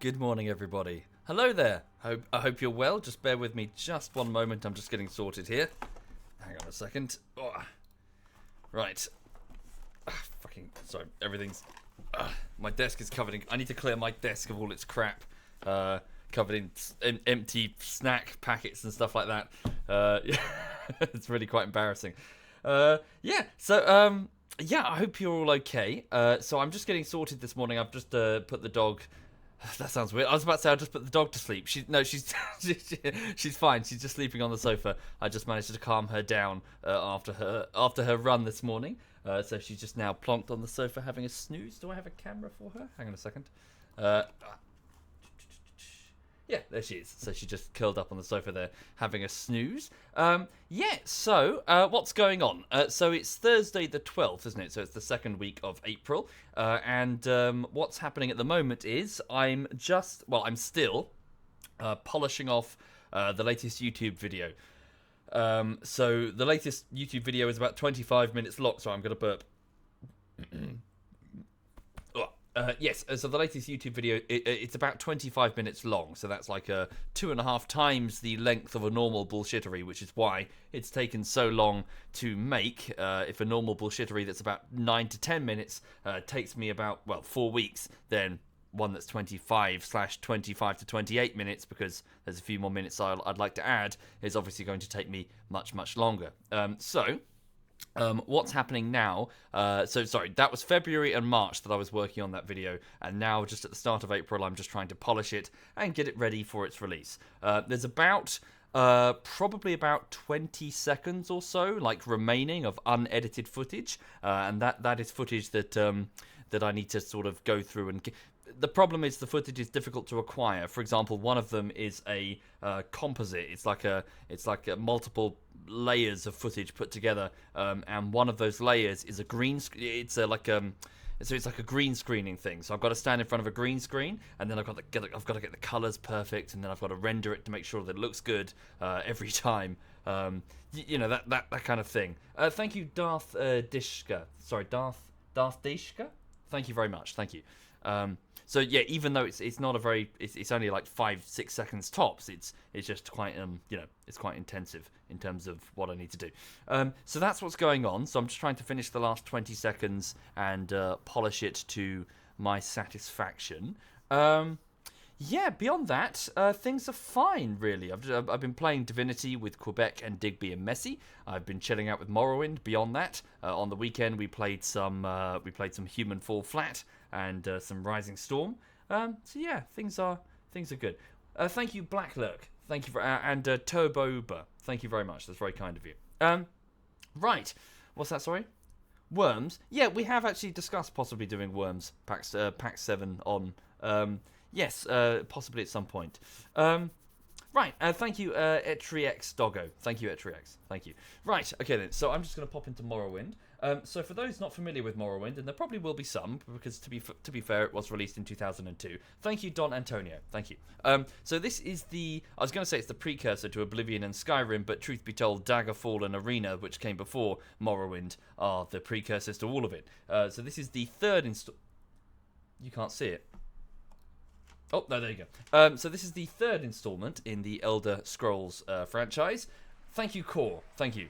Good morning, everybody. Hello there. I hope you're well. Just bear with me just one moment. I'm just getting sorted here. Hang on a second. Oh, right. Sorry. Everything's... my desk is covered in... I need to clear my desk of all its crap. Covered in empty snack packets and stuff like that. It's really quite embarrassing. I hope you're all okay. So I'm just getting sorted this morning. I've just put the dog... That sounds weird. I was about to say I'll just put the dog to sleep. She's she's fine. She's just sleeping on the sofa. I just managed to calm her down after her run this morning. So she's just now plonked on the sofa having a snooze. Do I have a camera for her? Hang on a second. Yeah, there she is. So she just curled up on the sofa there, having a snooze. So what's going on? So it's Thursday the 12th, isn't it? So it's the second week of April. And what's happening at the moment is I'm still polishing off the latest YouTube video. So the latest YouTube video is about 25 minutes long. So I'm going to burp. Yes, so the latest YouTube video, it's about 25 minutes long, so that's like 2.5 times the length of a normal bullshittery, which is why it's taken so long to make. If a normal bullshittery that's about 9 to 10 minutes takes me about, 4 weeks, then one that's 25 to 28 minutes, because there's a few more minutes I'd like to add, is obviously going to take me much, much longer. What's happening now, that was February and March that I was working on that video, and now just at the start of April I'm just trying to polish it and get it ready for its release. There's probably about 20 seconds or so remaining of unedited footage, and that is footage that I need to sort of go through and the problem is the footage is difficult to acquire. For example, one of them is a composite. It's like a multiple layers of footage put together, and one of those layers is a green. It's like a green screening thing. So I've got to stand in front of a green screen, and then I've got to get the colors perfect, and then I've got to render it to make sure that it looks good every time. That kind of thing. Thank you, Darth Dishka. Sorry, Darth Dishka. Thank you very much. Thank you. So yeah, even though it's not a very, it's only like 5-6 seconds tops. It's just quite it's quite intensive in terms of what I need to do. So that's what's going on. So I'm just trying to finish the last 20 seconds and polish it to my satisfaction. Beyond that, things are fine, really. I've been playing Divinity with Quebec and Digby and Messi. I've been chilling out with Morrowind. Beyond that, on the weekend we played some Human Fall Flat and some Rising Storm. Things are good. Thank you, Black Lurk. Thank you and Turboba. Thank you very much. That's very kind of you. Right. What's that? Sorry. Worms. Yeah, we have actually discussed possibly doing Worms Pack 7 on. Yes, possibly at some point. Right, thank you, Etriex Doggo. Thank you, Etriex. Thank you. Right, okay then, so I'm just going to pop into Morrowind. So for those not familiar with Morrowind, and there probably will be some, because to be fair, it was released in 2002. Thank you, Don Antonio. Thank you. So this is I was going to say it's the precursor to Oblivion and Skyrim, but truth be told, Daggerfall and Arena, which came before Morrowind, are the precursors to all of it. So this is the third You can't see it. Oh, no, there you go. So this is the third installment in the Elder Scrolls franchise. Thank you, Core. Thank you.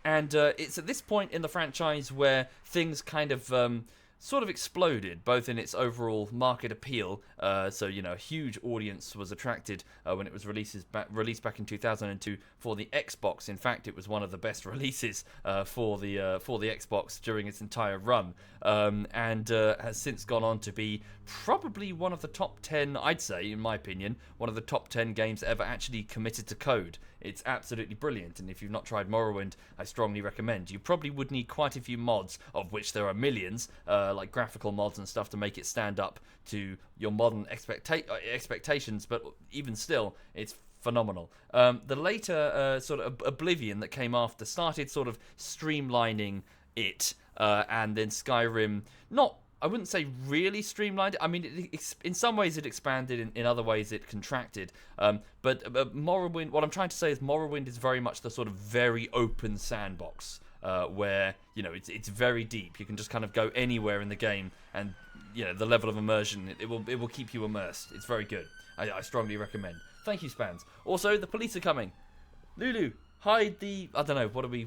And it's at this point in the franchise where things kind of sort of exploded, both in its overall market appeal. A huge audience was attracted when it was released back in 2002 for the Xbox. In fact, it was one of the best releases for the Xbox during its entire run, and has since gone on to be probably one of the top 10, I'd say, in my opinion, one of the top 10 games ever actually committed to code. It's absolutely brilliant, and if you've not tried Morrowind, I strongly recommend. You probably would need quite a few mods, of which there are millions, like graphical mods and stuff, to make it stand up to your modern expectations, but even still, it's phenomenal. The later sort of Oblivion that came after started sort of streamlining it, and then Skyrim, I wouldn't say really streamlined it. I mean, in some ways it expanded, in other ways it contracted. But Morrowind, what I'm trying to say is Morrowind is very much the sort of very open sandbox, where, it's very deep. You can just kind of go anywhere in the game and the level of immersion. It will keep you immersed. It's very good. I strongly recommend. Thank you, Spans. Also, the police are coming. Lulu, hide the. I don't know. What have we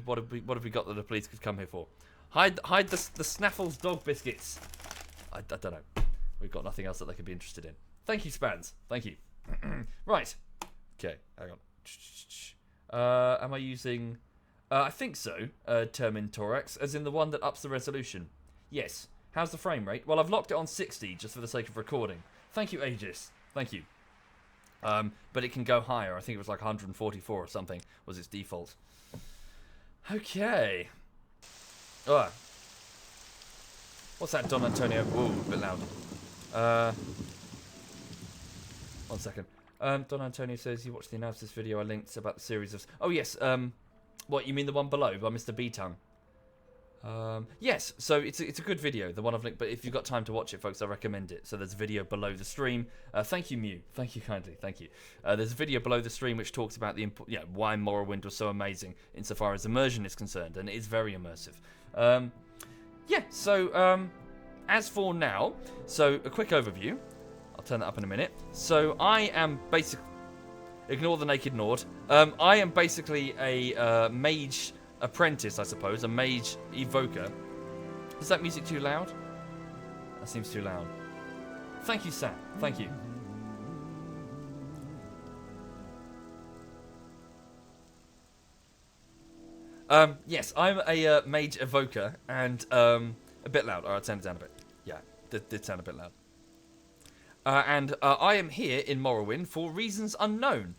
got that the police could come here for? Hide the Snaffles dog biscuits. I don't know. We've got nothing else that they could be interested in. Thank you, Spans. Thank you. Right. Okay. Hang on. Am I using? I think so. Termintorax, as in the one that ups the resolution. Yes. How's the frame rate? Well, I've locked it on 60 just for the sake of recording. Thank you, Aegis. Thank you. But it can go higher. I think it was like 144 or something was its default. Okay. What's that, Don Antonio? Ooh, a bit loud. 1 second. Don Antonio says you watched the analysis video I linked about the series of... Oh, yes. What, you mean the one below by Mr. B-Tongue? Yes, so it's a good video, the one I've linked, but if you've got time to watch it, folks, I recommend it. So there's a video below the stream. Thank you, Mew. Thank you kindly. Thank you. There's a video below the stream which talks about why Morrowind was so amazing insofar as immersion is concerned, and it is very immersive. As for now, so a quick overview. I'll turn that up in a minute. So I am basically... Ignore the naked Nord. I am basically a mage... apprentice, I suppose, a mage evoker. Is that music too loud? That seems too loud. Thank you, Sam. Thank you. Yes, I'm a mage evoker, and a bit loud. Alright, turn it down a bit. Yeah, did sound a bit loud. And I am here in Morrowind for reasons unknown.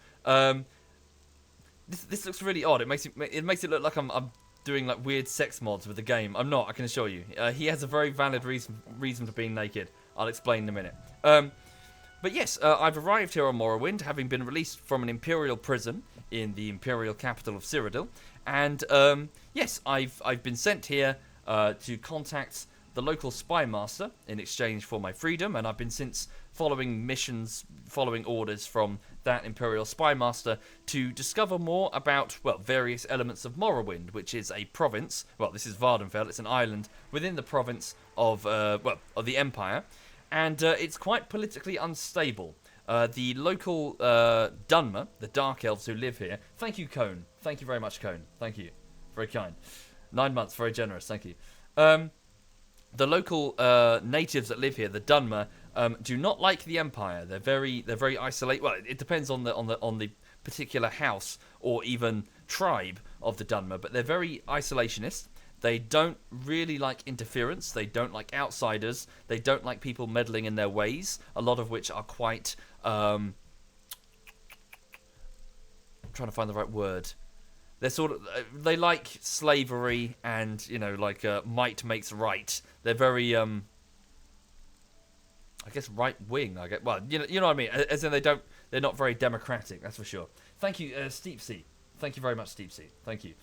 This looks really odd. It makes it look like I'm doing like weird sex mods with the game. I'm not, I can assure you. He has a very valid reason for being naked. I'll explain in a minute. But yes, I've arrived here on Morrowind, having been released from an Imperial prison in the Imperial capital of Cyrodiil. And yes, I've been sent here to contact the local spy master in exchange for my freedom, and I've been since following missions, following orders from that Imperial spy master to discover more about, well, various elements of Morrowind, which is a province. Well, this is Vardenfell. It's an island within the province of the Empire, and it's quite politically unstable. The local Dunmer, the Dark Elves who live here. Thank you, Cone. Thank you very much, Cone. Thank you. Very kind. 9 months, very generous. Thank you. The local natives that live here, the Dunmer, do not like the Empire. They're very isolated. Well, it depends on the particular house or even tribe of the Dunmer, but they're very isolationist. They don't really like interference. They don't like outsiders. They don't like people meddling in their ways. A lot of which are quite. I'm trying to find the right word. They're they like slavery and, might makes right. They're very, I guess right wing. Well, you know what I mean. As in they're not very democratic. That's for sure. Thank you, Steep Sea. Thank you very much, Steep Sea. Thank you.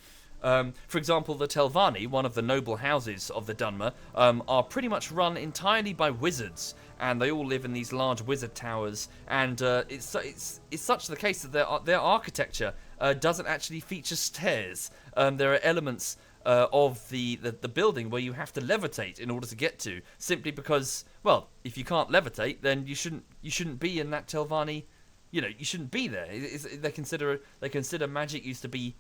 For example, the Telvanni, one of the noble houses of the Dunmer, are pretty much run entirely by wizards, and they all live in these large wizard towers. And it's such the case that their architecture doesn't actually feature stairs. There are elements of the building where you have to levitate in order to get to, simply because, well, if you can't levitate, then you shouldn't be in that Telvanni. You shouldn't be there. They consider magic used to be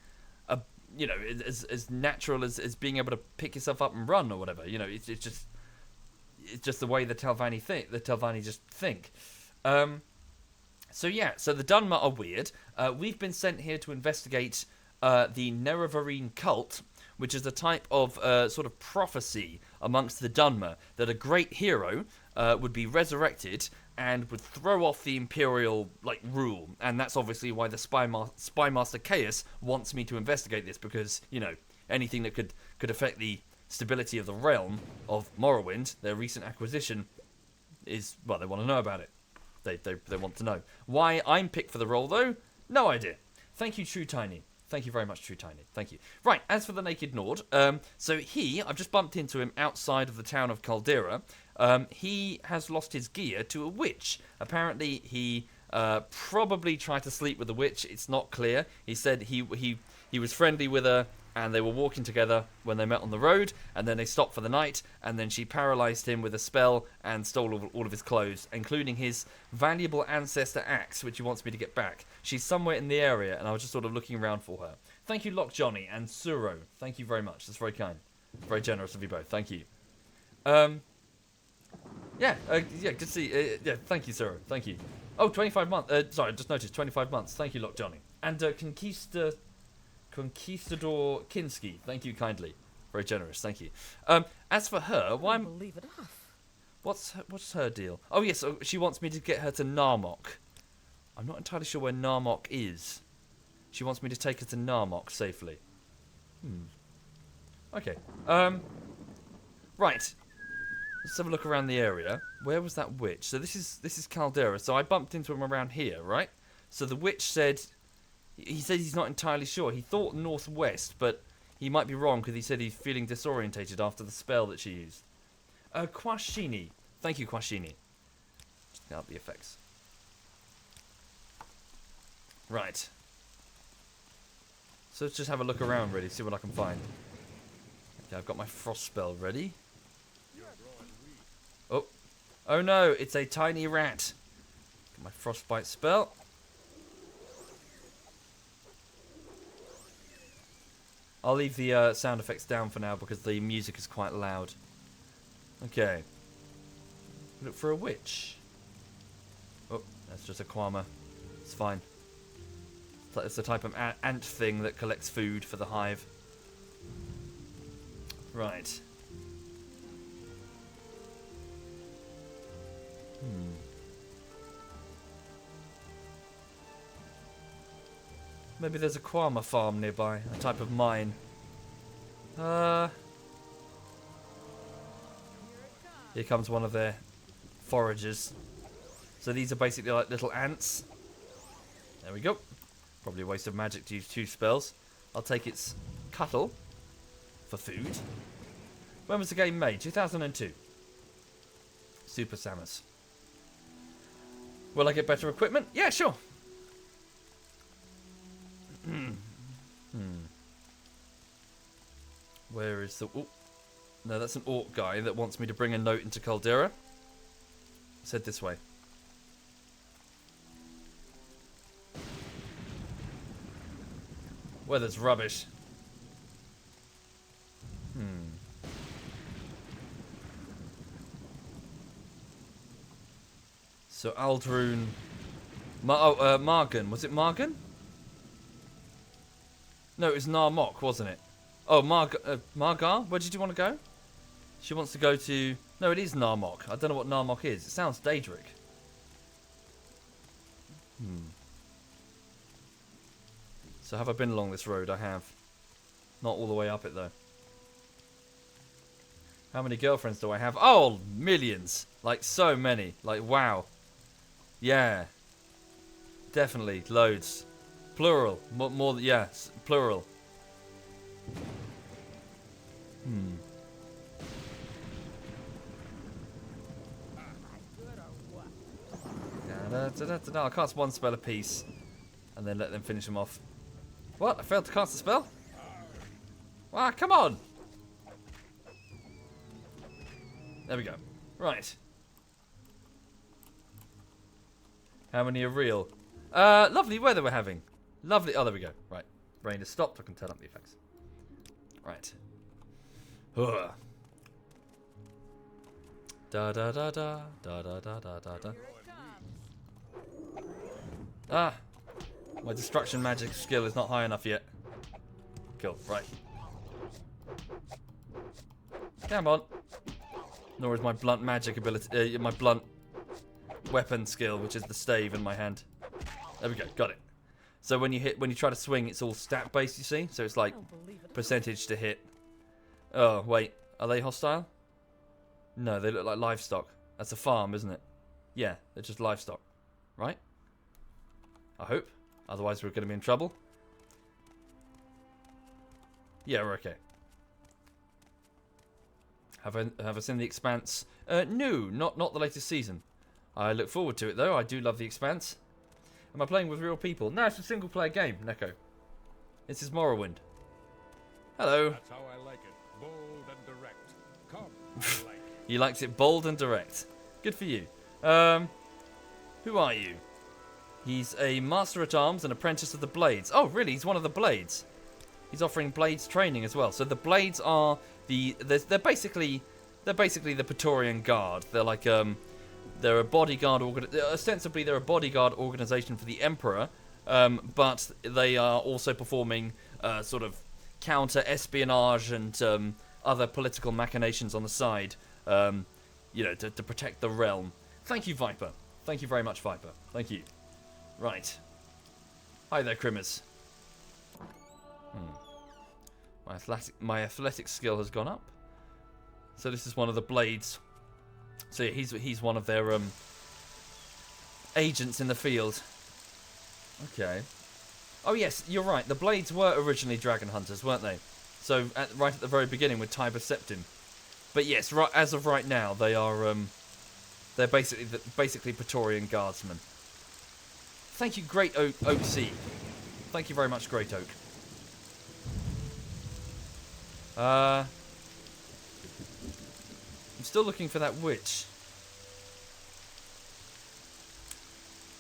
as natural as being able to pick yourself up and run or whatever. It's just the way the Telvanni think. The Telvanni just think. So the Dunmer are weird. We've been sent here to investigate the Nerevarine cult, which is a type of sort of prophecy amongst the Dunmer that a great hero would be resurrected and would throw off the Imperial rule. And that's obviously why the Spy Master Chaos wants me to investigate this, because anything that could affect the stability of the realm of Morrowind, their recent acquisition, is, well, they want to know about it. They want to know. Why I'm picked for the role, though? No idea. Thank you, True Tiny. Thank you very much, True Tiny. Thank you. Right, as for the Naked Nord, I've just bumped into him outside of the town of Caldera. He has lost his gear to a witch. Apparently, he probably tried to sleep with a witch. It's not clear. He said he was friendly with her and they were walking together when they met on the road, and then they stopped for the night, and then she paralyzed him with a spell and stole all of his clothes, including his valuable ancestor axe, which he wants me to get back. She's somewhere in the area, and I was just sort of looking around for her. Thank you, Lock Johnny and Suro. Thank you very much. That's very kind. Very generous of you both. Thank you. Yeah, good to see. Yeah, thank you, Suro. Thank you. Oh, 25 months. Sorry, I just noticed 25 months. Thank you, Lock Johnny. And Conquistador Kinski. Thank you kindly. Very generous. Thank you. As for her, why? Believe it off. What's her deal? Oh yes, she wants me to get her to Narmok. I'm not entirely sure where Narmok is. She wants me to take her to Narmok safely. Okay. Right. Let's have a look around the area. Where was that witch? So this is Caldera. So I bumped into him around here, right? So the witch said he's not entirely sure. He thought northwest, but he might be wrong because he said he's feeling disorientated after the spell that she used. Quashini. Thank you, Quashini. Just get out the effects. Right. So let's just have a look around, really, see what I can find. Okay, I've got my frost spell ready. Oh no, it's a tiny rat. Get my frostbite spell. I'll leave the sound effects down for now because the music is quite loud. Okay. Look for a witch. Oh, that's just a Kwama. It's fine. It's the type of ant thing that collects food for the hive. Right. Maybe there's a Kwama farm nearby, a type of mine. Here comes one of their foragers. So these are basically like little ants. There we go. Probably a waste of magic to use 2 spells. I'll take its cuttle for food. When was the game made? 2002. Super Samus. Will I get better equipment? Yeah, sure. Where is the... Oh, no, that's an orc guy that wants me to bring a note into Caldera. Said this way. Weather's rubbish. So Aldrune... Margan. Was it Margan? No, it was Narmok, wasn't it? Oh, Margar? Where did you want to go? She wants to go to... No, it is Narmok. I don't know what Narmok is. It sounds Daedric. So have I been along this road? I have. Not all the way up it, though. How many girlfriends do I have? Oh, millions. Like, so many. Like, wow. Yeah. Definitely. Loads. Plural. More, yeah. Plural. I'll cast 1 spell apiece. And then let them finish them off. What? I failed to cast a spell? Ah, come on! There we go. Right. How many are real? Lovely weather we're having. Lovely. Oh, there we go. Right. Rain has stopped. I can turn up the effects. Right. Ugh. Da da da da da da da da da da. Ah! My destruction magic skill is not high enough yet. Cool. Right. Come on. Nor is my blunt magic ability, my blunt weapon skill, which is the stave in my hand. There we go. Got it. So when you try to swing, it's all stat based, you see? So it's like percentage to hit. Oh, wait. Are they hostile? No, they look like livestock. That's a farm, isn't it? Yeah, they're just livestock. Right? I hope. Otherwise we're going to be in trouble. Yeah, we're okay. Have I seen The Expanse? No, not the latest season. I look forward to it, though. I do love The Expanse. Am I playing with real people? No, it's a single-player game, Neko. This is Morrowind. Hello. That's how I like it. Bold and direct. Come, I like it. He likes it bold and direct. Good for you. Who are you? He's a master at arms and apprentice of the Blades. Oh, really? He's one of the Blades. He's offering Blades training as well. So the Blades are they're basically the Praetorian Guard. They're like they're a bodyguard ostensibly they're a bodyguard organization for the Emperor, but they are also performing sort of counter espionage and other political machinations on the side. To protect the realm. Thank you, Viper. Thank you very much, Viper. Thank you. Right. Hi there, Crimmers. My athletic skill has gone up. So this is one of the Blades. So yeah, he's one of their agents in the field. Okay. Oh yes, you're right. The Blades were originally dragon hunters, weren't they? So right at the very beginning with Tiber Septim. But yes, right, as of right now, they are they're basically Praetorian Guardsmen. Thank you, Great Oak C. Thank you very much, Great Oak. I'm still looking for that witch.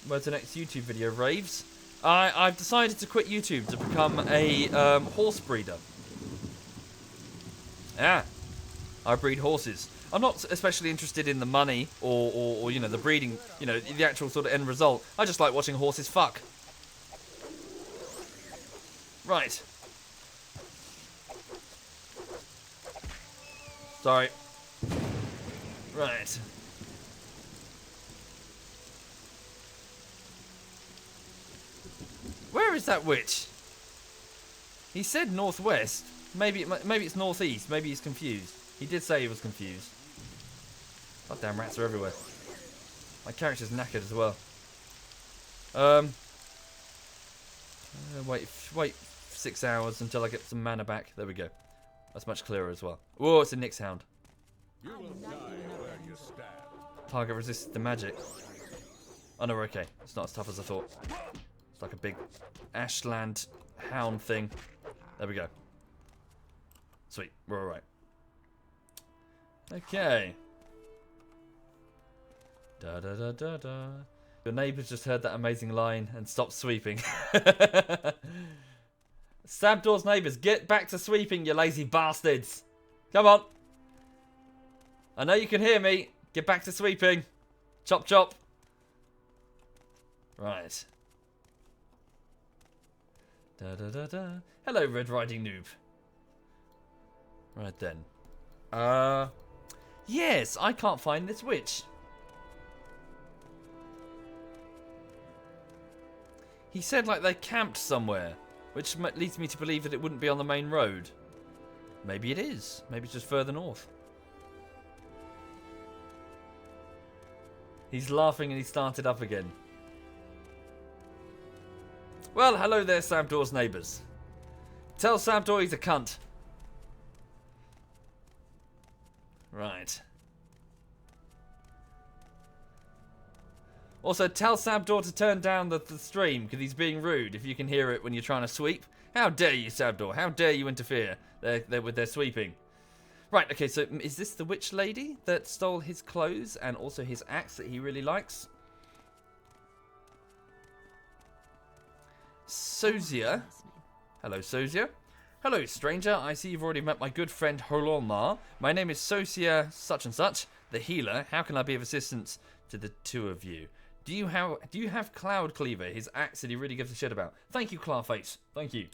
Where's the next YouTube video? Raves? I've decided to quit YouTube to become a horse breeder. Yeah. I breed horses. I'm not especially interested in the money or the breeding, the actual sort of end result. I just like watching horses fuck. Right. Sorry. Right. Where is that witch? He said northwest. Maybe it's northeast. Maybe he's confused. He did say he was confused. Goddamn rats are everywhere. My character's knackered as well. Wait 6 hours until I get some mana back. There we go. That's much clearer as well. Whoa, it's a Nyx Hound. You will die where you stand. Target resists the magic. Oh no, we're okay. It's not as tough as I thought. It's like a big ashland hound thing. There we go. Sweet, we're alright. Okay. Da da da da da. Your neighbours just heard that amazing line and stopped sweeping. Sabdor's neighbours, get back to sweeping, you lazy bastards. Come on. I know you can hear me. Get back to sweeping. Chop chop. Right. Da da da da. Hello, Red Riding Noob. Right then. Yes, I can't find this witch. He said like they camped somewhere, which leads me to believe that it wouldn't be on the main road. Maybe it is. Maybe it's just further north. He's laughing and he started up again. Well, hello there, Sabdor's neighbours. Tell Sabdor he's a cunt. Right. Also, tell Sabdor to turn down the stream, because he's being rude if you can hear it when you're trying to sweep. How dare you, Sabdor? How dare you interfere with their sweeping? Right, okay, so is this the witch lady that stole his clothes and also his axe that he really likes? Sozia. Hello, Sozia. Hello, stranger. I see you've already met my good friend Hololmar. My name is Sosia such and such, the healer. How can I be of assistance to the two of you? Do you have Cloud Cleaver, his axe that he really gives a shit about? Thank you, Clawface. Thank you.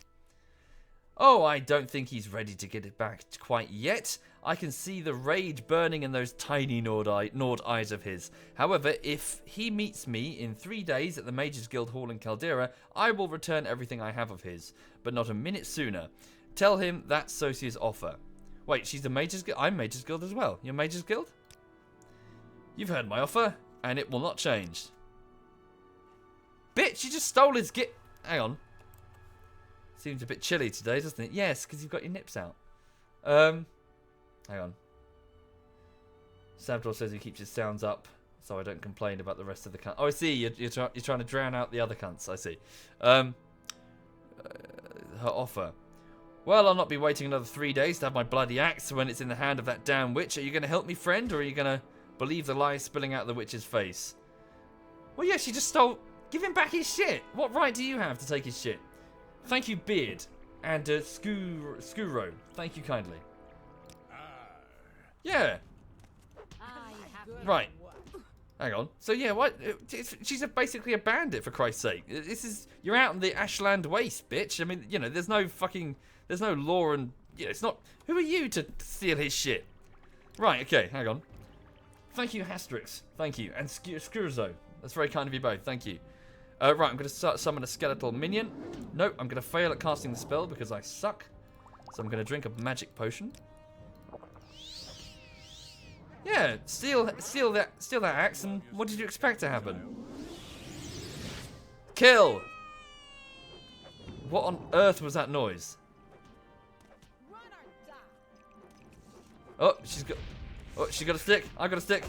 Oh, I don't think he's ready to get it back quite yet. I can see the rage burning in those tiny gnawed eyes of his. However, if he meets me in 3 days at the Mages Guild Hall in Caldera, I will return everything I have of his, but not a minute sooner. Tell him that's Sosia's offer. Wait, she's the Mages Guild? I'm Mages Guild as well. You're Mages Guild? You've heard my offer, and it will not change. Bitch, you just stole his Hang on. Seems a bit chilly today, doesn't it? Yes, because you've got your nips out. Hang on. Sabdor says he keeps his sounds up, so I don't complain about the rest of the cunts. Oh, I see. You're trying to drown out the other cunts. I see. Her offer. Well, I'll not be waiting another 3 days to have my bloody axe when it's in the hand of that damn witch. Are you going to help me, friend, or are you going to believe the lie spilling out the witch's face? Well, yeah, she just stole... Give him back his shit. What right do you have to take his shit? Thank you, Beard. And Skuro. Thank you kindly. Yeah. Right. Hang on. So yeah, what? She's basically a bandit, for Christ's sake. You're out in the Ashland Waste, bitch. I mean, you know, there's no law and it's not. Who are you to steal his shit? Right. Okay. Hang on. Thank you, Hastrix. Thank you, and Scurzo. That's very kind of you both. Thank you. Right. I'm going to summon a skeletal minion. Nope. I'm going to fail at casting the spell because I suck. So I'm going to drink a magic potion. Yeah, steal that axe, and what did you expect to happen? Kill! What on earth was that noise? Oh, she got a stick. I got a stick.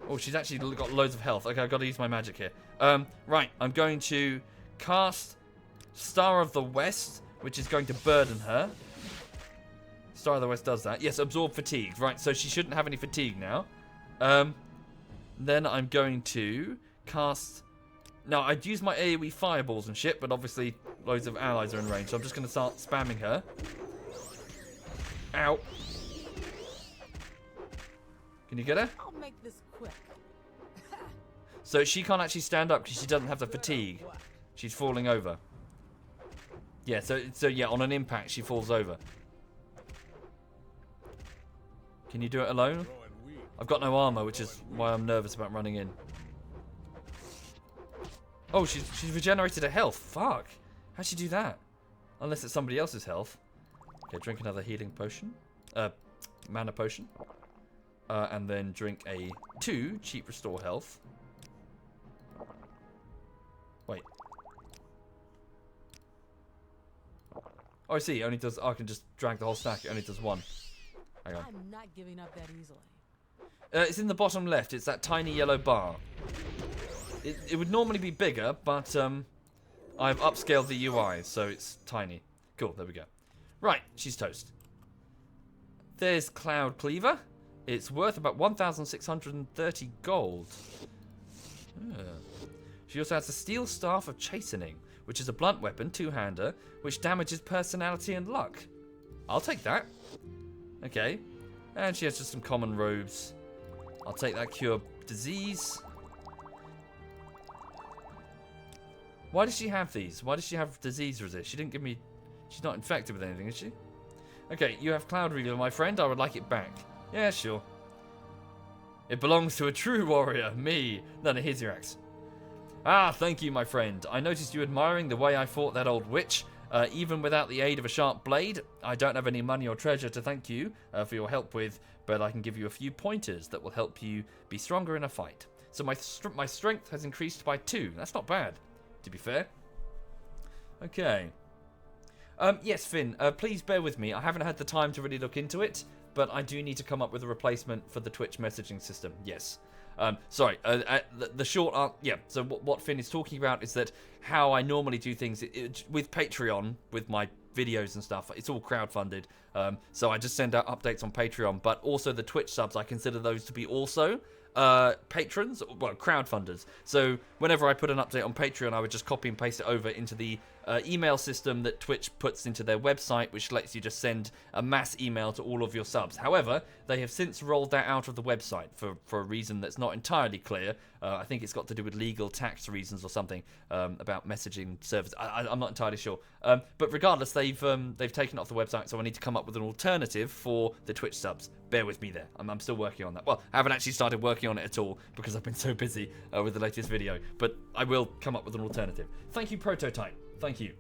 Oh, she's actually got loads of health. Okay, I've got to use my magic here. Right, I'm going to cast Star of the West, which is going to burden her. Star of the West does that. Yes, absorb fatigue. Right, so she shouldn't have any fatigue now. Then I'm going to cast... Now, I'd use my AoE fireballs and shit, but obviously loads of allies are in range, so I'm just going to start spamming her. Ow. Can you get her? I'll make this quick. So she can't actually stand up because she doesn't have the fatigue. She's falling over. Yeah, so yeah, on an impact, she falls over. Can you do it alone? I've got no armor, which is why I'm nervous about running in. Oh, she's regenerated her health. Fuck. How'd she do that? Unless it's somebody else's health. Okay, drink another healing potion. Mana potion. And then drink a 2 cheap restore health. Wait. Oh, I see. It only does... Oh, I can just drag the whole stack. It only does 1. Hang on. I'm not giving up that easily. It's in the bottom left. It's that tiny yellow bar. It would normally be bigger, but I've upscaled the UI, so it's tiny. Cool, there we go. Right, she's toast. There's Cloud Cleaver. It's worth about 1,630 gold. She also has a Steel Staff of Chastening, which is a blunt weapon, two-hander, which damages personality and luck. I'll take that. Okay. And she has just some common robes. I'll take that Cure Disease. Why does she have these? Why does she have disease resist? She didn't give me... She's not infected with anything, is she? Okay, you have Cloud Reveal, my friend. I would like it back. Yeah, sure. It belongs to a true warrior, me. No, here's your axe. Ah, thank you, my friend. I noticed you admiring the way I fought that old witch. Even without the aid of a sharp blade, I don't have any money or treasure to thank you for your help with, but I can give you a few pointers that will help you be stronger in a fight. So my strength has increased by 2. That's not bad, to be fair. Okay. Yes, Finn, please bear with me. I haven't had the time to really look into it, but I do need to come up with a replacement for the Twitch messaging system. Yes. Sorry, the short answer, yeah, so what Finn is talking about is that how I normally do things with Patreon, with my videos and stuff, it's all crowdfunded, so I just send out updates on Patreon, but also the Twitch subs, I consider those to be also patrons, well, crowdfunders. So whenever I put an update on Patreon, I would just copy and paste it over into the email system that Twitch puts into their website, which lets you just send a mass email to all of your subs. However, they have since rolled that out of the website for a reason that's not entirely clear. I think it's got to do with legal tax reasons or something about messaging service. I'm not entirely sure. But regardless, they've taken it off the website, so I need to come up with an alternative for the Twitch subs. Bear with me there. I'm still working on that. Well, I haven't actually started working on it at all because I've been so busy with the latest video. But I will come up with an alternative. Thank you, Prototype. Thank you.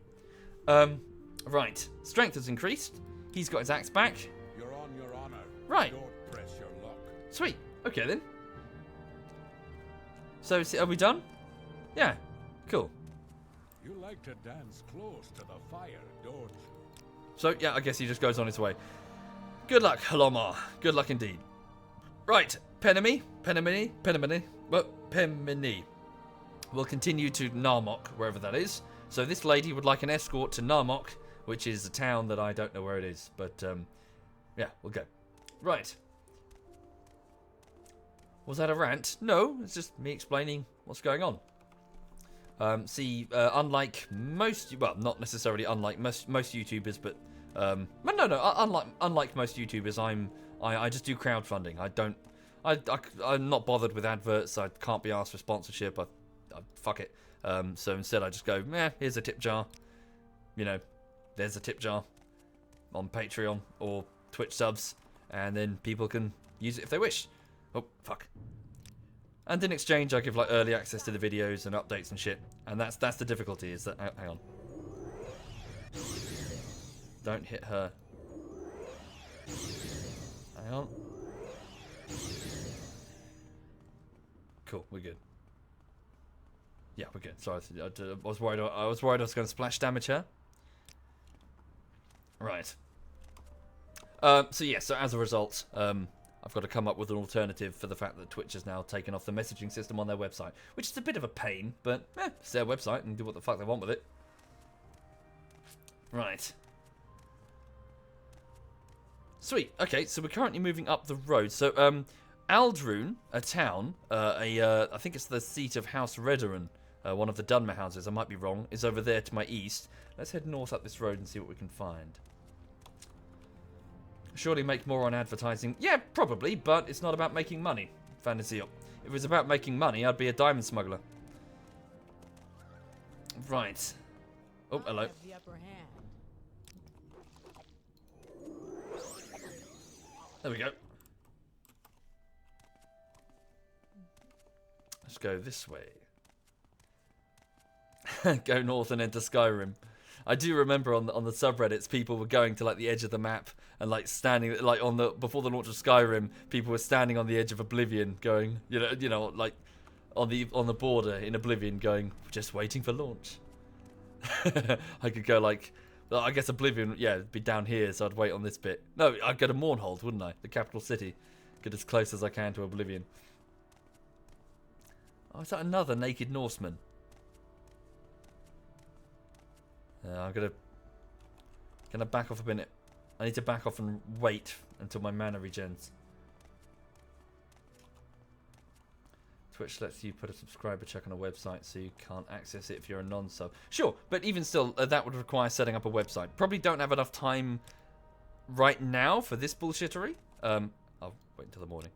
Right. Strength has increased. He's got his axe back. You're on your honor. Right. Don't press your luck. Sweet. Okay, then. So, are we done? Yeah. Cool. You like to dance close to the fire, don't you? So, yeah, I guess he just goes on his way. Good luck, Halomar. Good luck indeed. Right. Penemy. Well, Pemini. We'll continue to Narmok, wherever that is. So this lady would like an escort to Narmok, which is a town that I don't know where it is. But, yeah, we'll go. Right. Was that a rant? No, it's just me explaining what's going on. Unlike most, well, not necessarily unlike most YouTubers, but unlike most YouTubers, I just do crowdfunding. I'm not bothered with adverts. I can't be asked for sponsorship. I fuck it. So instead, I just go, here's a tip jar. You know, there's a tip jar on Patreon or Twitch subs, and then people can use it if they wish. Oh, fuck. And in exchange, I give like early access to the videos and updates and shit. And that's the difficulty. Is that hang on? Don't hit her. Hang on. Cool, we're good. Yeah, we're good. Sorry, I was worried. I was going to splash damage her. Right. So as a result, I've got to come up with an alternative for the fact that Twitch has now taken off the messaging system on their website, which is a bit of a pain, but it's their website and do what the fuck they want with it. Right. Sweet. Okay, so we're currently moving up the road. So, Aldrune, a town, I think it's the seat of House Redoran, one of the Dunmer houses, I might be wrong, is over there to my east. Let's head north up this road and see what we can find. Surely make more on advertising. Yeah, probably, but it's not about making money. Fantasy. If it was about making money, I'd be a diamond smuggler. Right. Oh, hello. The upper hand. There we go. Let's go this way. Go north and enter Skyrim. I do remember on the subreddits, people were going to like the edge of the map and like standing like before the launch of Skyrim, people were standing on the edge of Oblivion, going, you know, like on the border in Oblivion, going, just waiting for launch. I could go like, well, I guess Oblivion, yeah, it'd be down here, so I'd wait on this bit. No, I'd go to Mournhold, wouldn't I? The capital city, get as close as I can to Oblivion. Oh, is that another naked Norseman? I'm gonna back off a minute. I need to back off and wait until my mana regens. Twitch lets you put a subscriber check on a website, so you can't access it if you're a non-sub. Sure, but even still, that would require setting up a website. Probably don't have enough time right now for this bullshittery. I'll wait until the morning.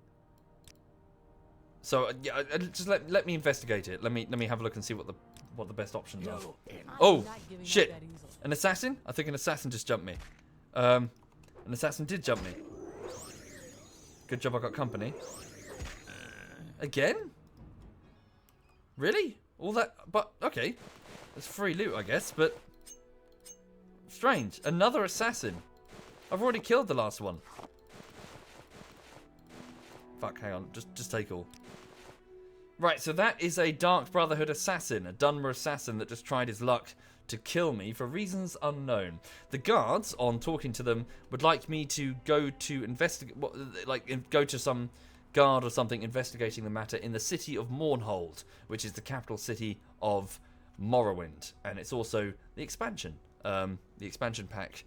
So yeah, just let me investigate it. Let me have a look and see what the best options are. Oh, shit. An assassin? I think an assassin just jumped me. An assassin did jump me. Good job I got company. Again? Really? All that? But, okay. It's free loot, I guess, but... Strange. Another assassin. I've already killed the last one. Fuck, hang on. Just take all. Right, so that is a Dark Brotherhood assassin, a Dunmer assassin that just tried his luck to kill me for reasons unknown. The guards, on talking to them, would like me to go to investigate, go to some guard or something investigating the matter in the city of Mournhold, which is the capital city of Morrowind, and it's also the expansion pack,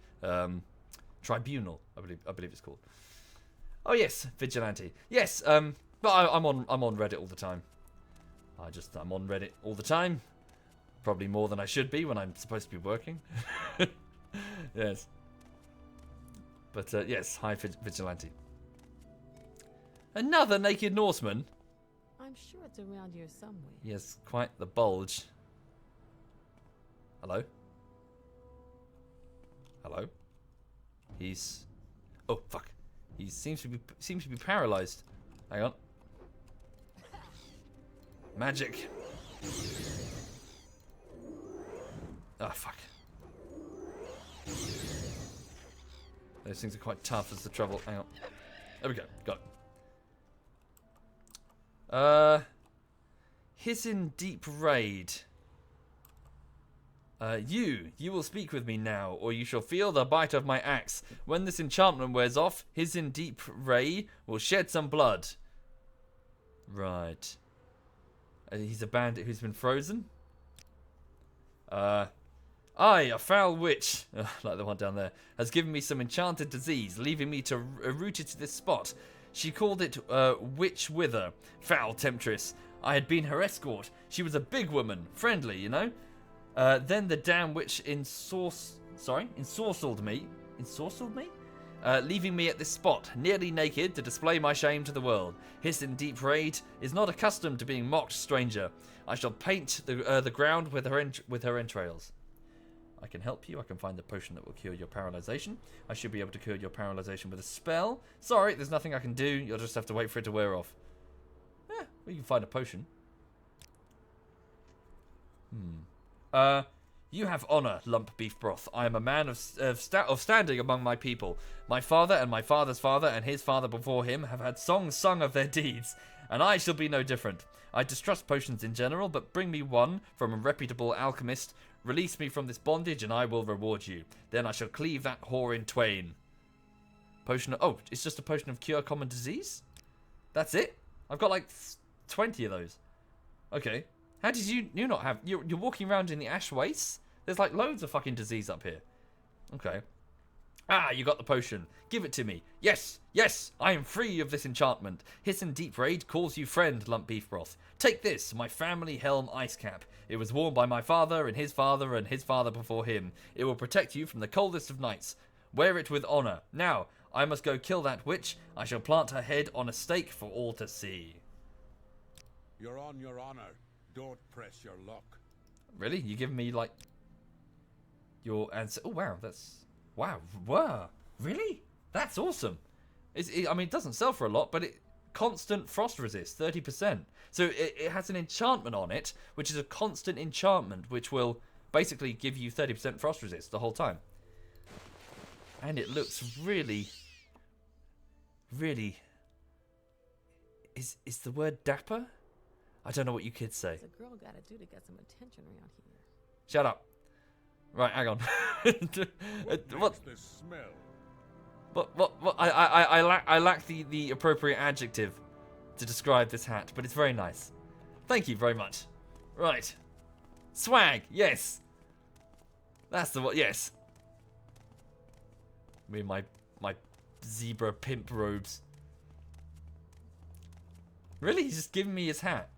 Tribunal, I believe it's called. Oh yes, Vigilante. Yes, but I'm on Reddit all the time. I'm on Reddit all the time. Probably more than I should be when I'm supposed to be working. Yes. But, yes, hi, Vigilante. Another naked Norseman? I'm sure it's around here somewhere. He has quite the bulge. Hello? Hello? He's... Oh, fuck. He seems to be paralyzed. Hang on. Magic. Ah, fuck. Those things are quite tough as the trouble. Hang on. There we go. Got it. Hidden Deep Raid. You will speak with me now, or you shall feel the bite of my axe. When this enchantment wears off, Hidden Deep Ray will shed some blood. Right. He's a bandit who's been frozen. I, a foul witch, like the one down there, has given me some enchanted disease, leaving me rooted to this spot. She called it Witch Wither, foul temptress. I had been her escort. She was a big woman, friendly, you know. Then the damn witch ensorcelled me, leaving me at this spot, nearly naked, to display my shame to the world. Hiss in deep rage is not accustomed to being mocked, stranger. I shall paint the ground with her entrails. I can help you. I can find the potion that will cure your paralyzation. I should be able to cure your paralyzation with a spell. Sorry, there's nothing I can do. You'll just have to wait for it to wear off. Yeah, we can find a potion. You have honor, lump beef broth. I am a man of standing among my people. My father and my father's father and his father before him have had songs sung of their deeds, and I shall be no different. I distrust potions in general, but bring me one from a reputable alchemist. Release me from this bondage, and I will reward you. Then I shall cleave that whore in twain. Potion of... Oh, it's just a potion of cure common disease? That's it? I've got like 20 of those. Okay. How did you not have... You're walking around in the ash wastes? There's like loads of fucking disease up here. Okay. Ah, you got the potion. Give it to me. Yes, yes, I am free of this enchantment. Hiss and deep rage calls you friend, lump beef broth. Take this, my family helm ice cap. It was worn by my father and his father and his father before him. It will protect you from the coldest of nights. Wear it with honor. Now, I must go kill that witch. I shall plant her head on a stake for all to see. You're on your honor. Don't press your luck. Really? You giving me, like, your answer? Oh, wow, that's... Wow. Really? That's awesome. I mean, it doesn't sell for a lot, but constant frost resist, 30%. So it has an enchantment on it, which is a constant enchantment, which will basically give you 30% frost resist the whole time. And it looks really... Is the word dapper? I don't know what you kids say. What's a girl gotta do to get some attention around here? Shut up. Right, hang on. What makes this smell? What? I lack the appropriate adjective to describe this hat, but it's very nice. Thank you very much. Right. Swag, yes. That's the one, yes. Me and my zebra pimp robes. Really? He's just giving me his hat.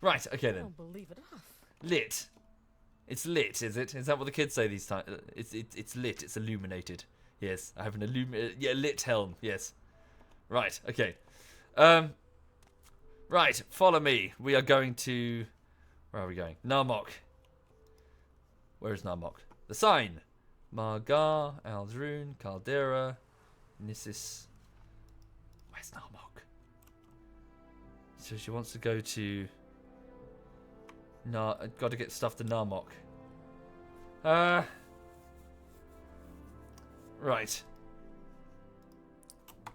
Right, okay I then. don't believe it. Lit. It's lit, is it? Is that what the kids say these times? It's lit. It's illuminated. Yes, I have an lit helm. Yes. Right. Okay. Right. Follow me. We are going to. Where are we going? Narmok. Where is Narmok? The sign. Margar, Aldrune, Caldera, Nissis. Where's Narmok? So she wants to go to. Got to get stuff to Narmok. Right.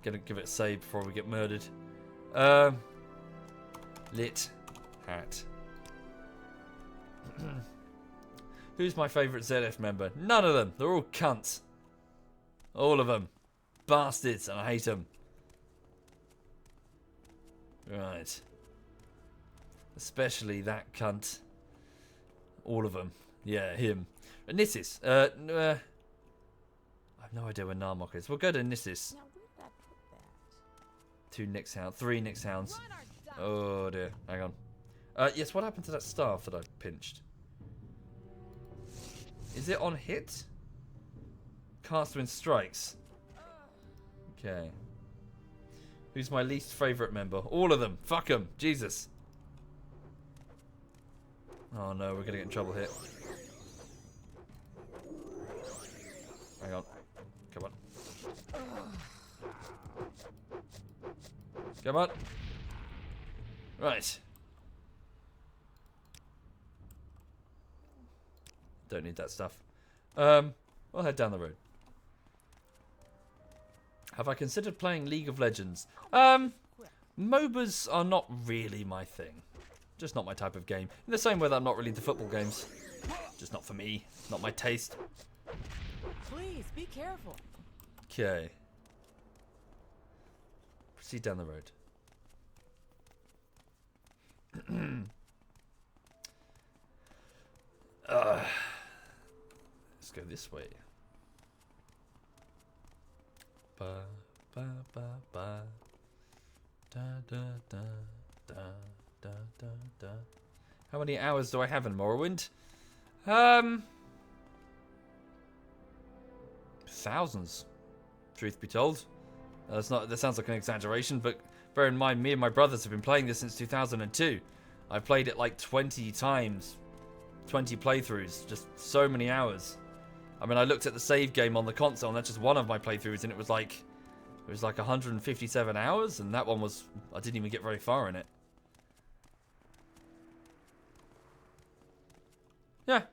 Gonna give it a save before we get murdered. Lit hat. Who's my favourite ZF member? None of them. They're all cunts. All of them. Bastards, and I hate them. Right. Especially that cunt. All of them. Yeah, him. Nissis. I have no idea where Narmok is. We'll go to Nissis. Now, where did I put that? 2 Nyx Hounds. 3 Nyx Hounds. Oh dear. Hang on. Yes, what happened to that staff that I pinched? Is it on hit? Cast when strikes. Okay. Who's my least favourite member? All of them. Fuck them. Jesus. Oh no, we're going to get in trouble here. Hang on. Come on. Come on. Right. Don't need that stuff. We'll head down the road. Have I considered playing League of Legends? MOBAs are not really my thing. Just not my type of game. In the same way that I'm not really into football games. Just not for me. Not my taste. Please be careful. Okay. Proceed down the road. go this way. Ba, ba, ba, ba. Da, da, da, da, da, da, da. How many hours do I have in Morrowind? Thousands, truth be told. That sounds like an exaggeration, but bear in mind, me and my brothers have been playing this since 2002. I've played it like 20 times, 20 playthroughs, just so many hours. I mean, I looked at the save game on the console, and that's just one of my playthroughs, and it was like 157 hours, and that one was, I didn't even get very far in it. Yeah.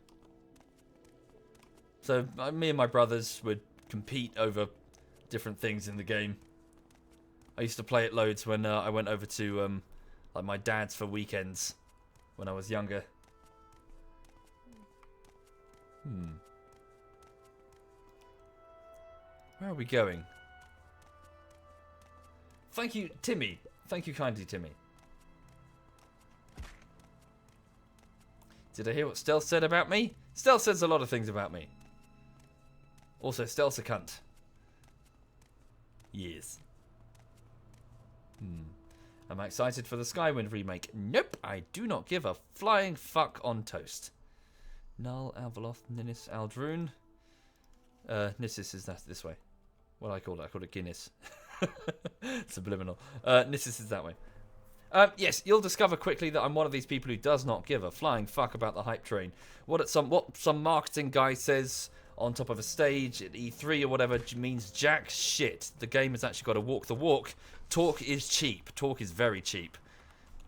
So me and my brothers would compete over different things in the game. I used to play it loads when I went over to like my dad's for weekends when I was younger. Where are we going? Thank you, Timmy. Thank you kindly, Timmy. Did I hear what Stealth said about me? Stealth says a lot of things about me. Also, Stealth's a cunt. Yes. Am I excited for the Skywind remake? Nope, I do not give a flying fuck on toast. Null, Alvaloth, Ninnis, Aldrune. Nissus is that this way. What do I call it? I call it Guinness. Subliminal. Nissus is that way. Yes, you'll discover quickly that I'm one of these people who does not give a flying fuck about the hype train. What some marketing guy says on top of a stage at E3 or whatever means jack shit. The game has actually got to walk the walk. Talk is cheap. Talk is very cheap.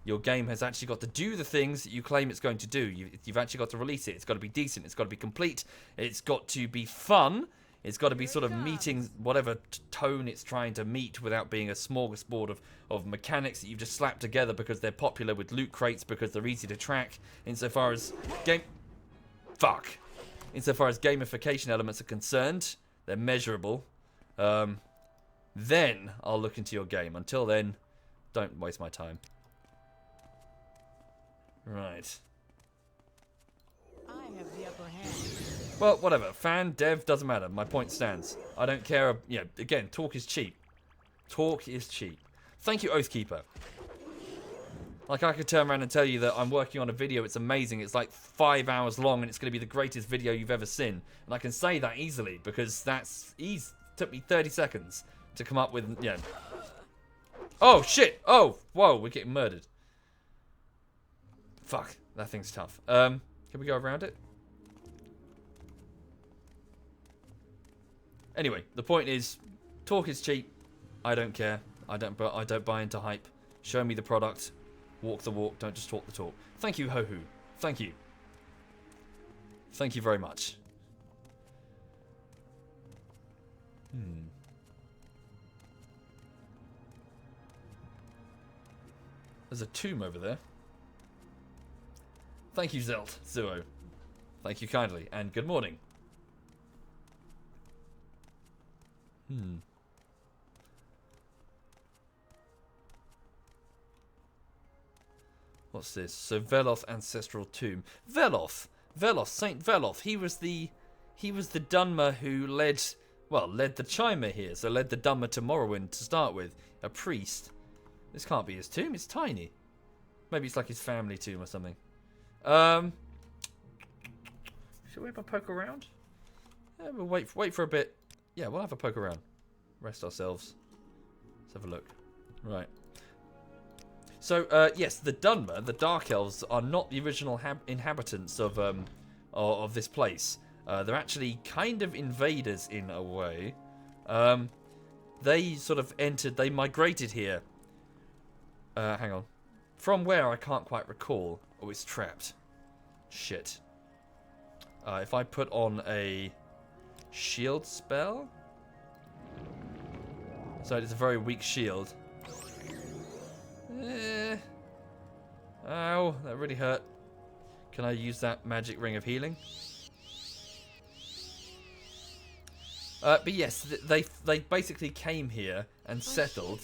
Your game has actually got to do the things that you claim it's going to do. You've actually got to release it. It's got to be decent. It's got to be complete. It's got to be fun. It's got to be sort of meeting whatever tone it's trying to meet without being a smorgasbord of mechanics that you've just slapped together because they're popular with loot crates because they're easy to track. Insofar as Insofar as gamification elements are concerned, they're measurable. Then I'll look into your game. Until then, don't waste my time. Right. I have the upper hand. Well, whatever. Fan, dev, doesn't matter. My point stands. I don't care. Yeah, again, talk is cheap. Talk is cheap. Thank you, Oathkeeper. Like, I could turn around and tell you that I'm working on a video. It's amazing. It's like 5 hours long, and it's going to be the greatest video you've ever seen. And I can say that easily, because that's easy. Took me 30 seconds to come up with, yeah. Oh, shit. Oh, whoa, we're getting murdered. Fuck, that thing's tough. Can we go around it? Anyway, the point is, talk is cheap. I don't care. I don't buy into hype. Show me the product. Walk the walk. Don't just talk the talk. Thank you, Hohu. Thank you. Thank you very much. There's a tomb over there. Thank you, Zelt. Zuo. Thank you kindly. And good morning. What's this? So Veloth Ancestral Tomb. Veloth, Saint Veloth. He was the Dunmer who led the Chimer here. So led the Dunmer to Morrowind to start with. A priest. This can't be his tomb. It's tiny. Maybe it's like his family tomb or something. Should we have a poke around? Yeah, we'll wait for a bit. Yeah, we'll have a poke around. Rest ourselves. Let's have a look. Right. So, yes, the Dunmer, the Dark Elves, are not the original inhabitants of this place. They're actually kind of invaders in a way. They sort of they migrated here. Hang on. From where, I can't quite recall. Oh, it's trapped. Shit. If I put on a shield spell. So it's a very weak shield. Ow, that really hurt. Can I use that magic ring of healing? But yes, they basically came here and settled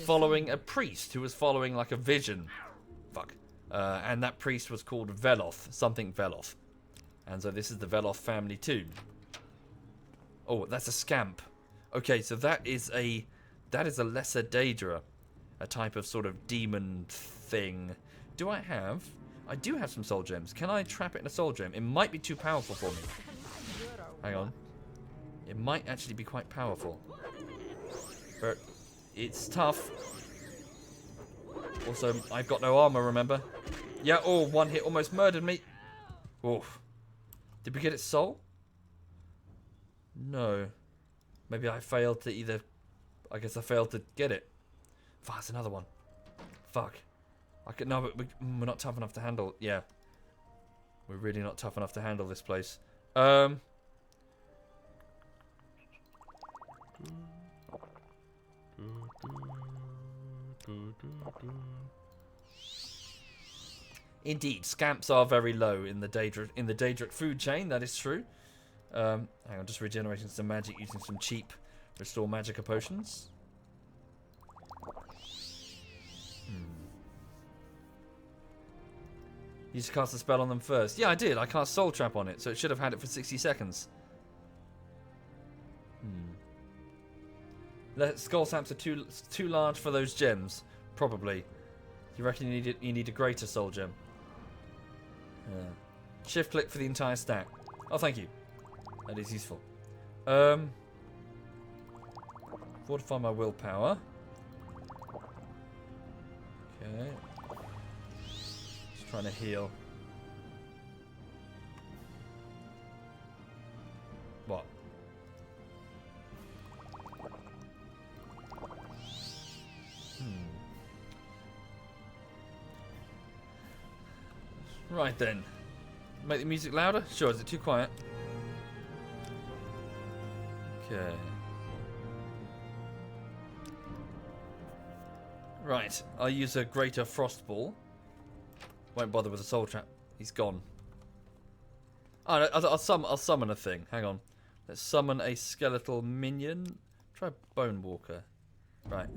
following a priest who was following like a vision. Fuck. And that priest was called Veloth, something Veloth. And so this is the Veloth family tomb. Oh, that's a scamp. Okay, so that is a lesser Daedra, a type of sort of demon thing. Do I have? I do have some soul gems. Can I trap it in a soul gem? It might be too powerful for me. Hang on. It might actually be quite powerful. But it's tough. Also, I've got no armor, remember? Yeah, oh, one hit almost murdered me. Oof. Did we get its soul? No. Maybe I failed to either... I guess I failed to get it. Fuck, that's another one. Fuck. I could... No, but we're not tough enough to handle... Yeah. We're really not tough enough to handle this place. Indeed, scamps are very low in the Daedric food chain. That is true. Hang on, just regenerating some magic using some cheap restore magicka potions. You just cast a spell on them first. Yeah, I did. I cast Soul Trap on it, so it should have had it for 60 seconds. The skull saps are too large for those gems, probably. You reckon you need a greater soul gem? Shift click for the entire stack. Oh, thank you. That is useful. Fortify my willpower. Okay. Just trying to heal. What? Right then. Make the music louder? Sure, is it too quiet? Okay. Right, I'll use a greater frost ball. Won't bother with a soul trap. He's gone. Oh, no, I'll summon a thing. Hang on. Let's summon a skeletal minion. Try Bone Walker. Right.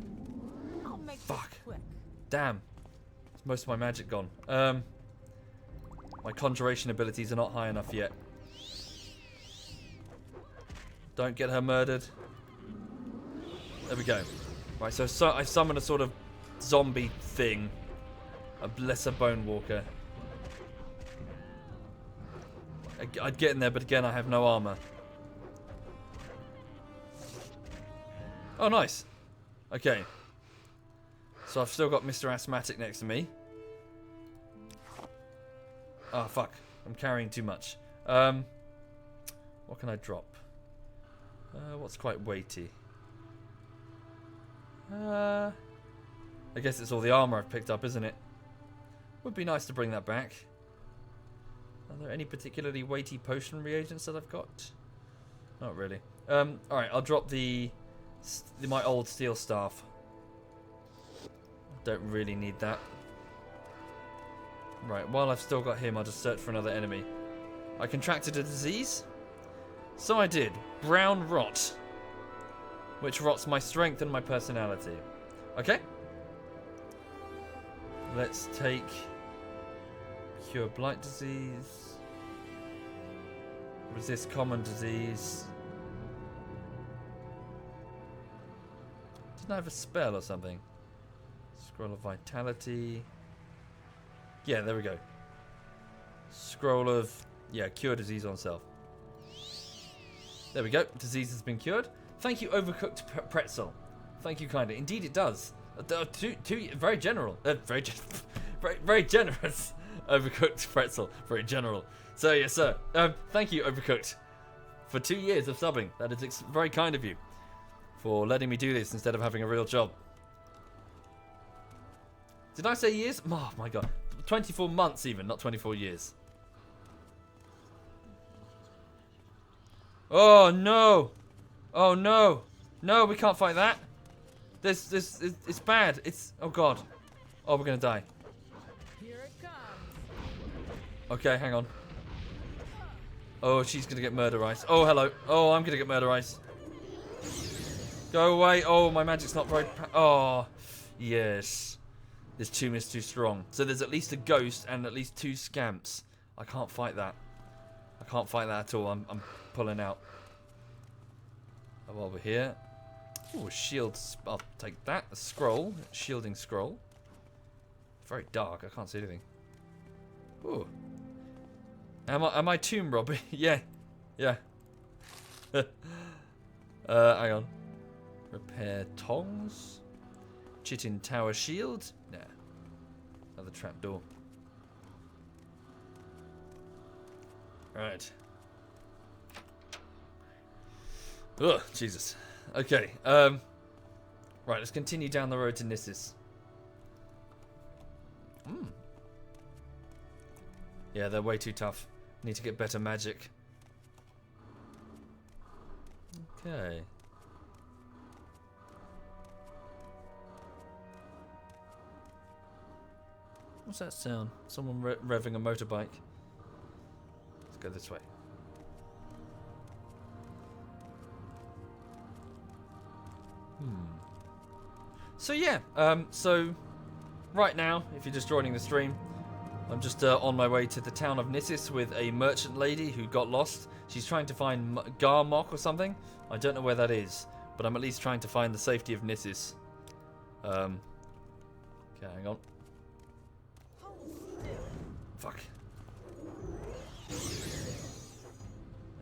I'll make Fuck. this quick. Damn. Most of my magic gone. My conjuration abilities are not high enough yet. Don't get her murdered. There we go. Right, so I summon a sort of zombie thing. A lesser Bone Walker. I'd get in there, but again, I have no armor. Oh, nice. Okay. So I've still got Mr. Asthmatic next to me. Oh, fuck. I'm carrying too much. What can I drop? What's quite weighty? I guess it's all the armor I've picked up, isn't it? Would be nice to bring that back. Are there any particularly weighty potion reagents that I've got? Not really. Alright, I'll drop my old steel staff. Don't really need that. Right, while I've still got him, I'll just search for another enemy. I contracted a disease? So I did. Brown rot. Which rots my strength and my personality. Okay. Let's take... Cure blight disease. Resist common disease. Didn't I have a spell or something? Scroll of vitality. Yeah, there we go. Scroll of... Yeah, cure disease on self. There we go. Disease has been cured. Thank you, Overcooked Pretzel. Thank you kindly. Indeed it does. Very general. Very generous. Overcooked Pretzel. Very general. So, yes, sir. Thank you, Overcooked, for 2 years of subbing. That is very kind of you for letting me do this instead of having a real job. Did I say years? Oh, my God. 24 months even, not 24 years. Oh, no. Oh, no. No, we can't fight that. It's bad. Oh, God. Oh, we're going to die. Here it comes. Okay, hang on. Oh, she's going to get murder ice. Oh, hello. Oh, I'm going to get murder ice. Go away. Oh, my magic's not very... Oh, yes. This tomb is too strong. So there's at least a ghost and at least 2 scamps. I can't fight that. I can't fight that at all. I'm pulling out. While we're here. Ooh, shield. I'll take that. A scroll. Shielding scroll. Very dark. I can't see anything. Ooh. Am I tomb robbing? Yeah. Yeah. Hang on. Repair tongs. Chitin tower shield. Nah. Another trapdoor. Right. Ugh, Jesus. Okay. Right, let's continue down the road to Nissus. Yeah, they're way too tough. Need to get better magic. Okay. What's that sound? Someone revving a motorbike. Let's go this way. So yeah, so right now, if you're just joining the stream, I'm just on my way to the town of Nissus with a merchant lady who got lost. She's trying to find Garmok or something. I don't know where that is, but I'm at least trying to find the safety of Nissus. Okay, hang on. Fuck. There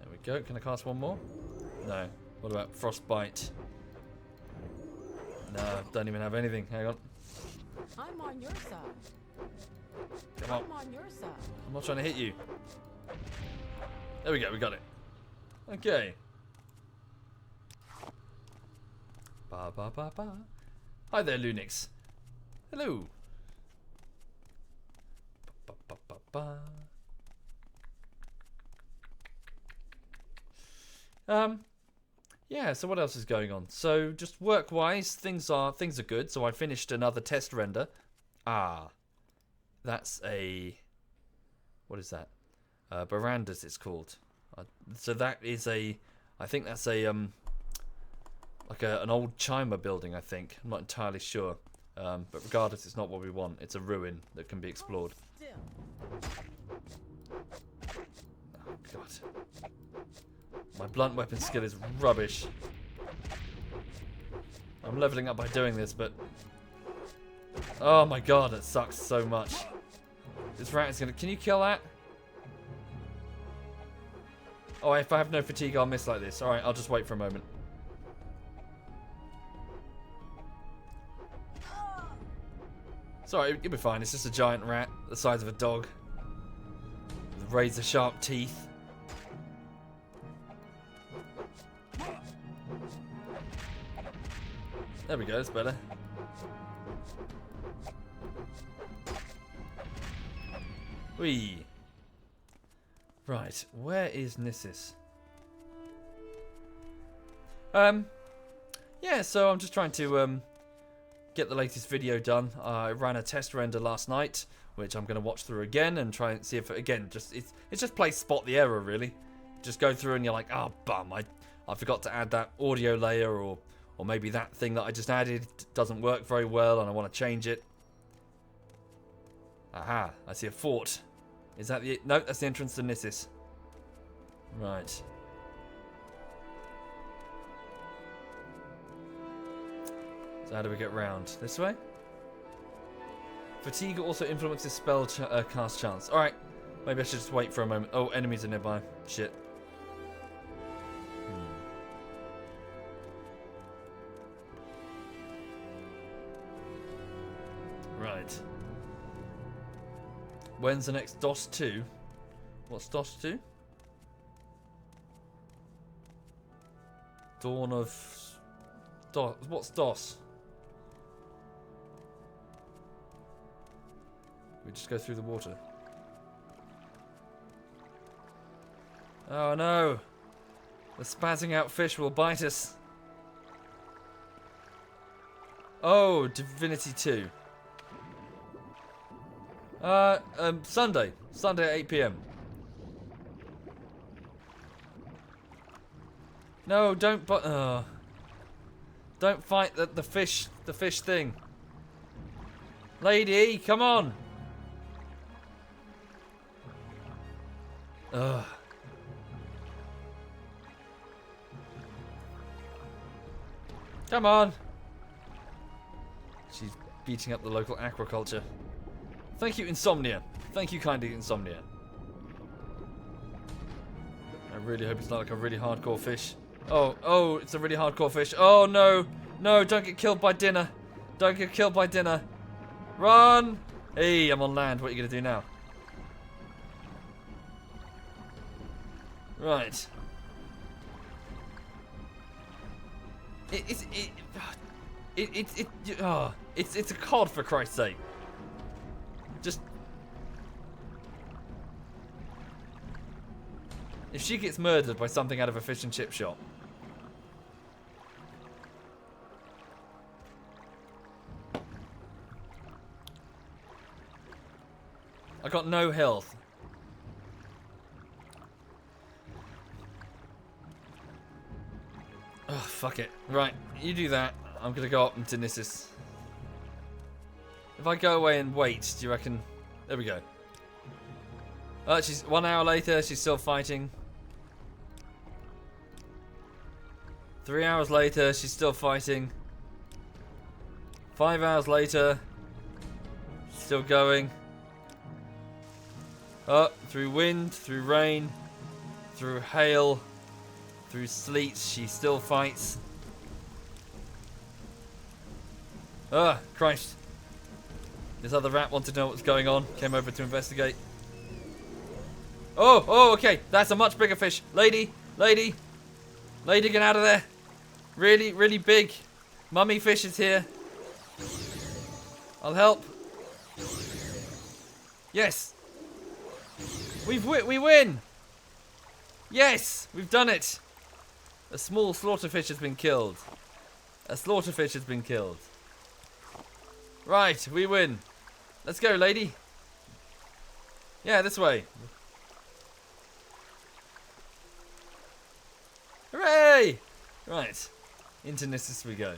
we go. Can I cast one more? No. What about Frostbite? No, don't even have anything. Hang on. I'm on your side. Come on. I'm on your side. I'm not trying to hit you. There we go. We got it. Okay. Ba ba ba ba. Hi there, Lunix. Hello. Ba ba ba ba ba. Yeah, so what else is going on? So just work-wise, things are good. So I finished another test render. That's a, what is that? Barandas it's called. So that is I think that's a like an old Chimer building, I think. I'm not entirely sure. But regardless, it's not what we want. It's a ruin that can be explored. Oh god. My blunt weapon skill is rubbish. I'm leveling up by doing this, but... Oh my god, that sucks so much. This rat is gonna... Can you kill that? Oh, if I have no fatigue, I'll miss like this. Alright, I'll just wait for a moment. Sorry, it'll be fine. It's just a giant rat the size of a dog. With razor-sharp teeth. There we go, that's better. Whee! Right, where is Nissus? Yeah, so I'm just trying to get the latest video done. I ran a test render last night, which I'm going to watch through again and try and see if, again, it's just play spot the error, really. Just go through and you're like, oh, bum, I forgot to add that audio layer, or maybe that thing that I just added doesn't work very well and I want to change it. Aha, I see a fort. Is that the... No, that's the entrance to Nissus. Right. So how do we get round? This way? Fatigue also influences spell cast chance. Alright, maybe I should just wait for a moment. Oh, enemies are nearby. Shit. Right. When's the next DOS 2? What's DOS 2? Dawn of... DOS. What's DOS? We just go through the water. Oh no! The spazzing out fish will bite us. Oh, Divinity 2. Sunday at 8 PM. No, don't fight the fish thing. Lady, come on. Ugh. Come on. She's beating up the local aquaculture. Thank you, Insomnia. Thank you kindly, Insomnia. I really hope it's not like a really hardcore fish. Oh, it's a really hardcore fish. Oh, no. No, don't get killed by dinner. Don't get killed by dinner. Run! Hey, I'm on land. What are you going to do now? Right. It's a cod, for Christ's sake. Just... If she gets murdered by something out of a fish and chip shop. I got no health. Oh, fuck it. Right, you do that. I'm gonna go up into Nissus. If I go away and wait, do you reckon... There we go. She's 1 hour later, she's still fighting. 3 hours later, she's still fighting. 5 hours later, still going. Through wind, through rain, through hail, through sleet, she still fights. Christ. This other rat wanted to know what's going on. Came over to investigate. Oh, okay. That's a much bigger fish. Lady, get out of there. Really, really big. Mummy fish is here. I'll help. Yes. We win. Yes, we've done it. A small slaughterfish has been killed. Right, we win. Let's go, lady. Yeah, this way. Hooray! Right, into Nissus we go.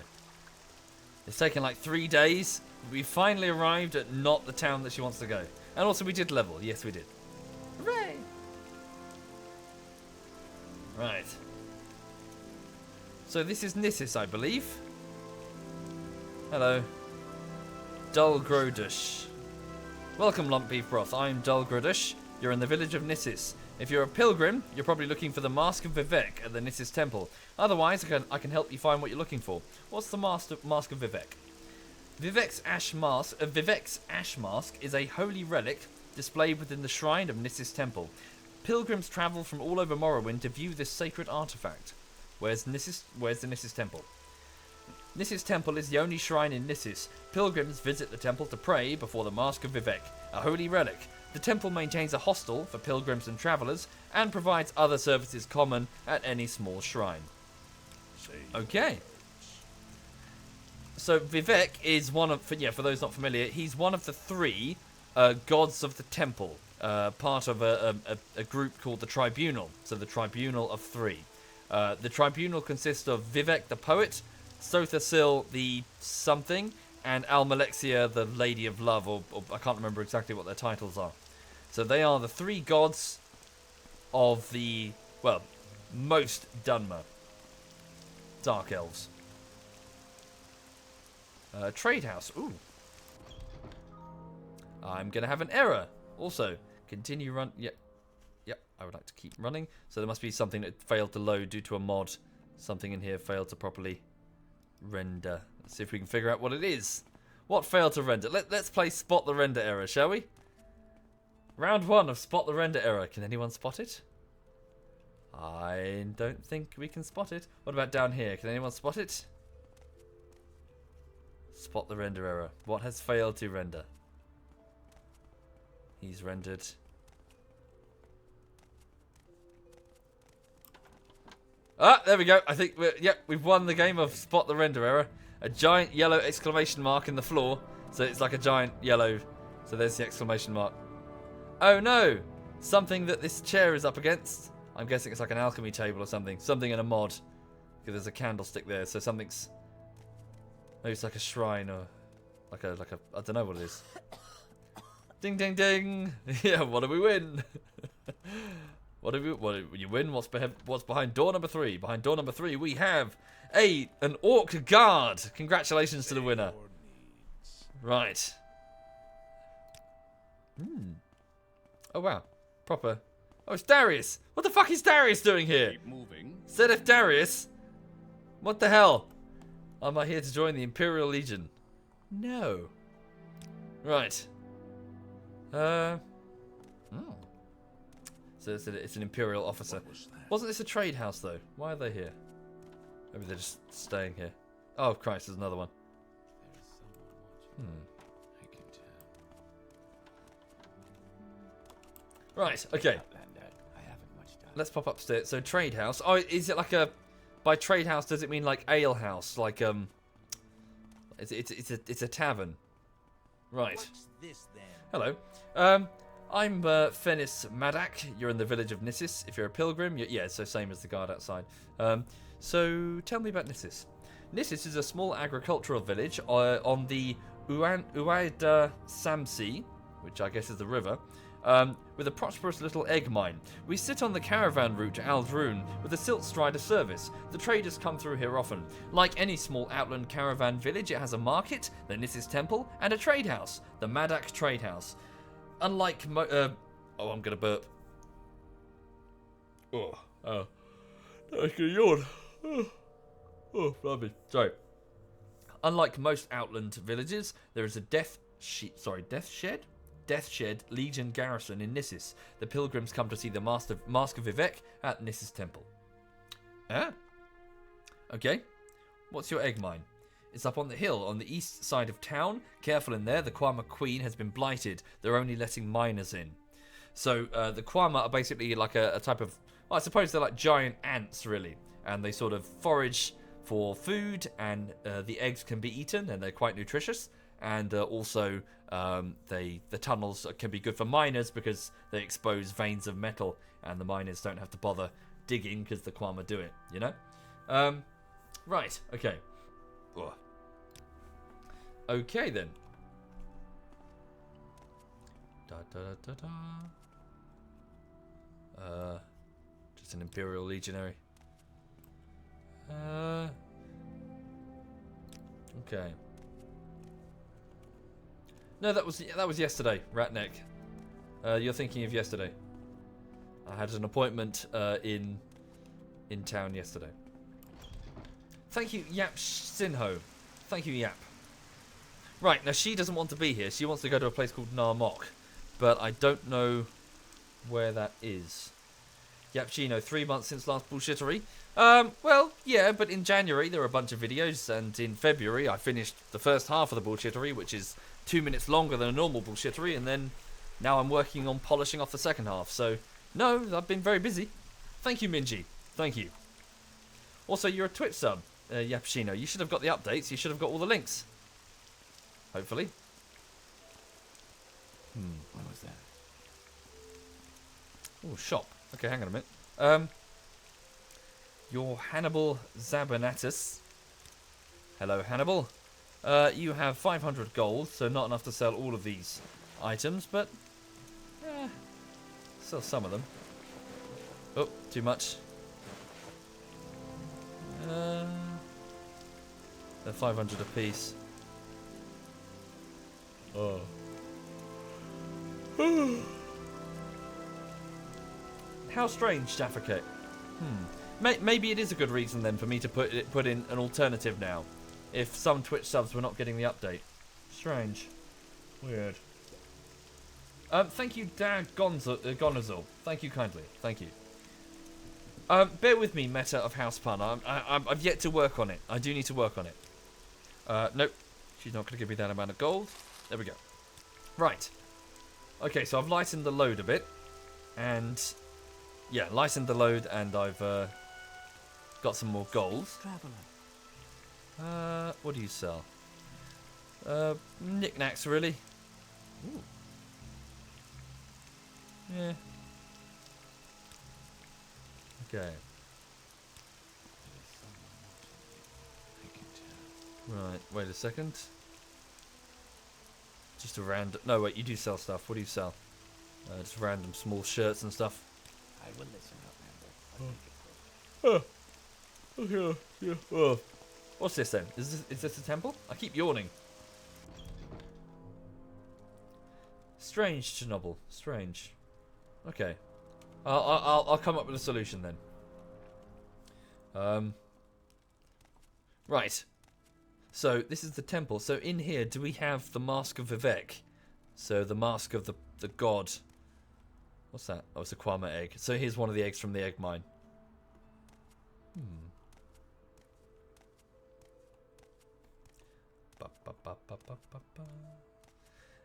It's taken like 3 days. We finally arrived at not the town that she wants to go. And also we did level. Yes, we did. Hooray! Right. So this is Nissus, I believe. Hello. Dulgrodush. Welcome, Lump Beef Broth. I'm Dulgrodush. You're in the village of Nissus. If you're a pilgrim, you're probably looking for the Mask of Vivek at the Nissus Temple. Otherwise, I can help you find what you're looking for. What's the Mask of Vivek? Vivek's ash mask is a holy relic displayed within the shrine of Nissus Temple. Pilgrims travel from all over Morrowind to view this sacred artifact. Where's the Nissus Temple? Nissus Temple is the only shrine in Nissus. Pilgrims visit the temple to pray before the Mask of Vivek, a holy relic. The temple maintains a hostel for pilgrims and travellers and provides other services common at any small shrine. Okay. So Vivek is one of, for those not familiar, he's one of the 3 gods of the temple, part of a group called the Tribunal. So the Tribunal of 3. The Tribunal consists of Vivek the poet, Sothasil the something, and Almalexia the Lady of Love, or I can't remember exactly what their titles are. So they are the 3 gods of the, well, most Dunmer. Dark Elves. Trade house. Ooh. I'm going to have an error. Also, continue run. Yep, I would like to keep running. So there must be something that failed to load due to a mod. Something in here failed to properly render. Let's see if we can figure out what it is. What failed to render? Let's play Spot the Render Error, shall we? Round 1 of Spot the Render Error. Can anyone spot it? I don't think we can spot it. What about down here? Can anyone spot it? Spot the render error. What has failed to render? He's rendered. Ah, there we go. I think we've won the game of Spot the Render Error. A giant yellow exclamation mark in the floor. So it's like a giant yellow. So there's the exclamation mark. Oh no! Something that this chair is up against. I'm guessing it's like an alchemy table or something. Something in a mod. Because there's a candlestick there. So something's... Maybe it's like a shrine or like a I don't know what it is. Ding ding ding! Yeah, what do we win? What you win? What's behind door number 3? Behind door number 3, we have an orc guard. Congratulations to the winner. Right. Oh wow, proper. Oh, it's Darius. What the fuck is Darius doing here? Keep moving. Sedef Darius. What the hell? Am I here to join the Imperial Legion? No. Right. So it's an Imperial officer. Wasn't this a trade house though? Why are they here? Maybe they're just staying here. Oh Christ, there's another one. I can tell. Right, okay. I haven't much time. Let's pop upstairs. So trade house. Oh, is it like a... By trade house, does it mean like ale house? Like, it's a tavern. Right. What's this then? Hello. I'm Fennis Madak. You're in the village of Nissis. If you're a pilgrim, yeah, so same as the guard outside. So tell me about Nissis. Nissis is a small agricultural village on the Uaida Samsi, which I guess is the river, with a prosperous little egg mine. We sit on the caravan route to Aldrune with a silt strider service. The traders come through here often. Like any small outland caravan village, it has a market, the Nissis Temple, and a trade house, the Madak Trade House. Unlike oh, I'm gonna burp. Oh, I was gonna yawn. Oh, blimey. Sorry. Unlike most outland villages, there is a death shed Legion garrison in Nissis. The pilgrims come to see the Mask of Vivek at Nissis Temple. Ah. Okay. What's your egg mine? It's up on the hill on the east side of town. Careful in there, the Kwama Queen has been blighted. They're only letting miners in. So the Kwama are basically like a type of... Well, I suppose they're like giant ants, really. And they sort of forage for food, and the eggs can be eaten, and they're quite nutritious. And also, the tunnels can be good for miners because they expose veins of metal, and the miners don't have to bother digging because the Kwama do it, you know? Right, okay. Ugh. Okay, then. Just an Imperial Legionary. Okay. No, that was yesterday, Ratneck. You're thinking of yesterday. I had an appointment in town yesterday. Thank you, Yap Sinho. Thank you, Yap. Right, now she doesn't want to be here. She wants to go to a place called Narmok. But I don't know where that is. Yap Chino, 3 months since last bullshittery. Well, yeah, but in January there were a bunch of videos, and in February I finished the first half of the bullshittery, which is 2 minutes longer than a normal bullshittery, and then now I'm working on polishing off the second half. So, no, I've been very busy. Thank you, Minji. Thank you. Also, you're a Twitch sub, Yapchino. You should have got the updates. You should have got all the links. Hopefully. What was that? Oh, shop. Okay, hang on a minute. You're Hannibal Zabanatus. Hello, Hannibal. You have 500 gold, so not enough to sell all of these items, but sell some of them. Oh, too much. They're 500 apiece. Oh. How strange, Jaffa. Maybe it is a good reason then for me to put in an alternative now. If some Twitch subs were not getting the update. Strange. Weird. Thank you, Dad Gonazol. Thank you kindly. Thank you. Bear with me, Meta of House Pun. I've yet to work on it. I do need to work on it. Nope. She's not going to give me that amount of gold. There we go. Right. Okay, so I've lightened the load a bit. And... yeah, lightened the load, and I've got some more gold. What do you sell? Knickknacks, really. Ooh. Yeah. Okay. Right, wait a second. Just a random... no, wait, you do sell stuff. What do you sell? Just random small shirts and stuff. I will listen up, Womble. I'll take it Oh, yeah. Oh. What's this then? Is this a temple? I keep yawning. Strange, Chernobyl. Strange. Okay. I'll come up with a solution then. Right. So this is the temple. So in here, do we have the mask of Vivek? So the mask of the god. What's that? Oh, it's a Kwama egg. So here's one of the eggs from the egg mine.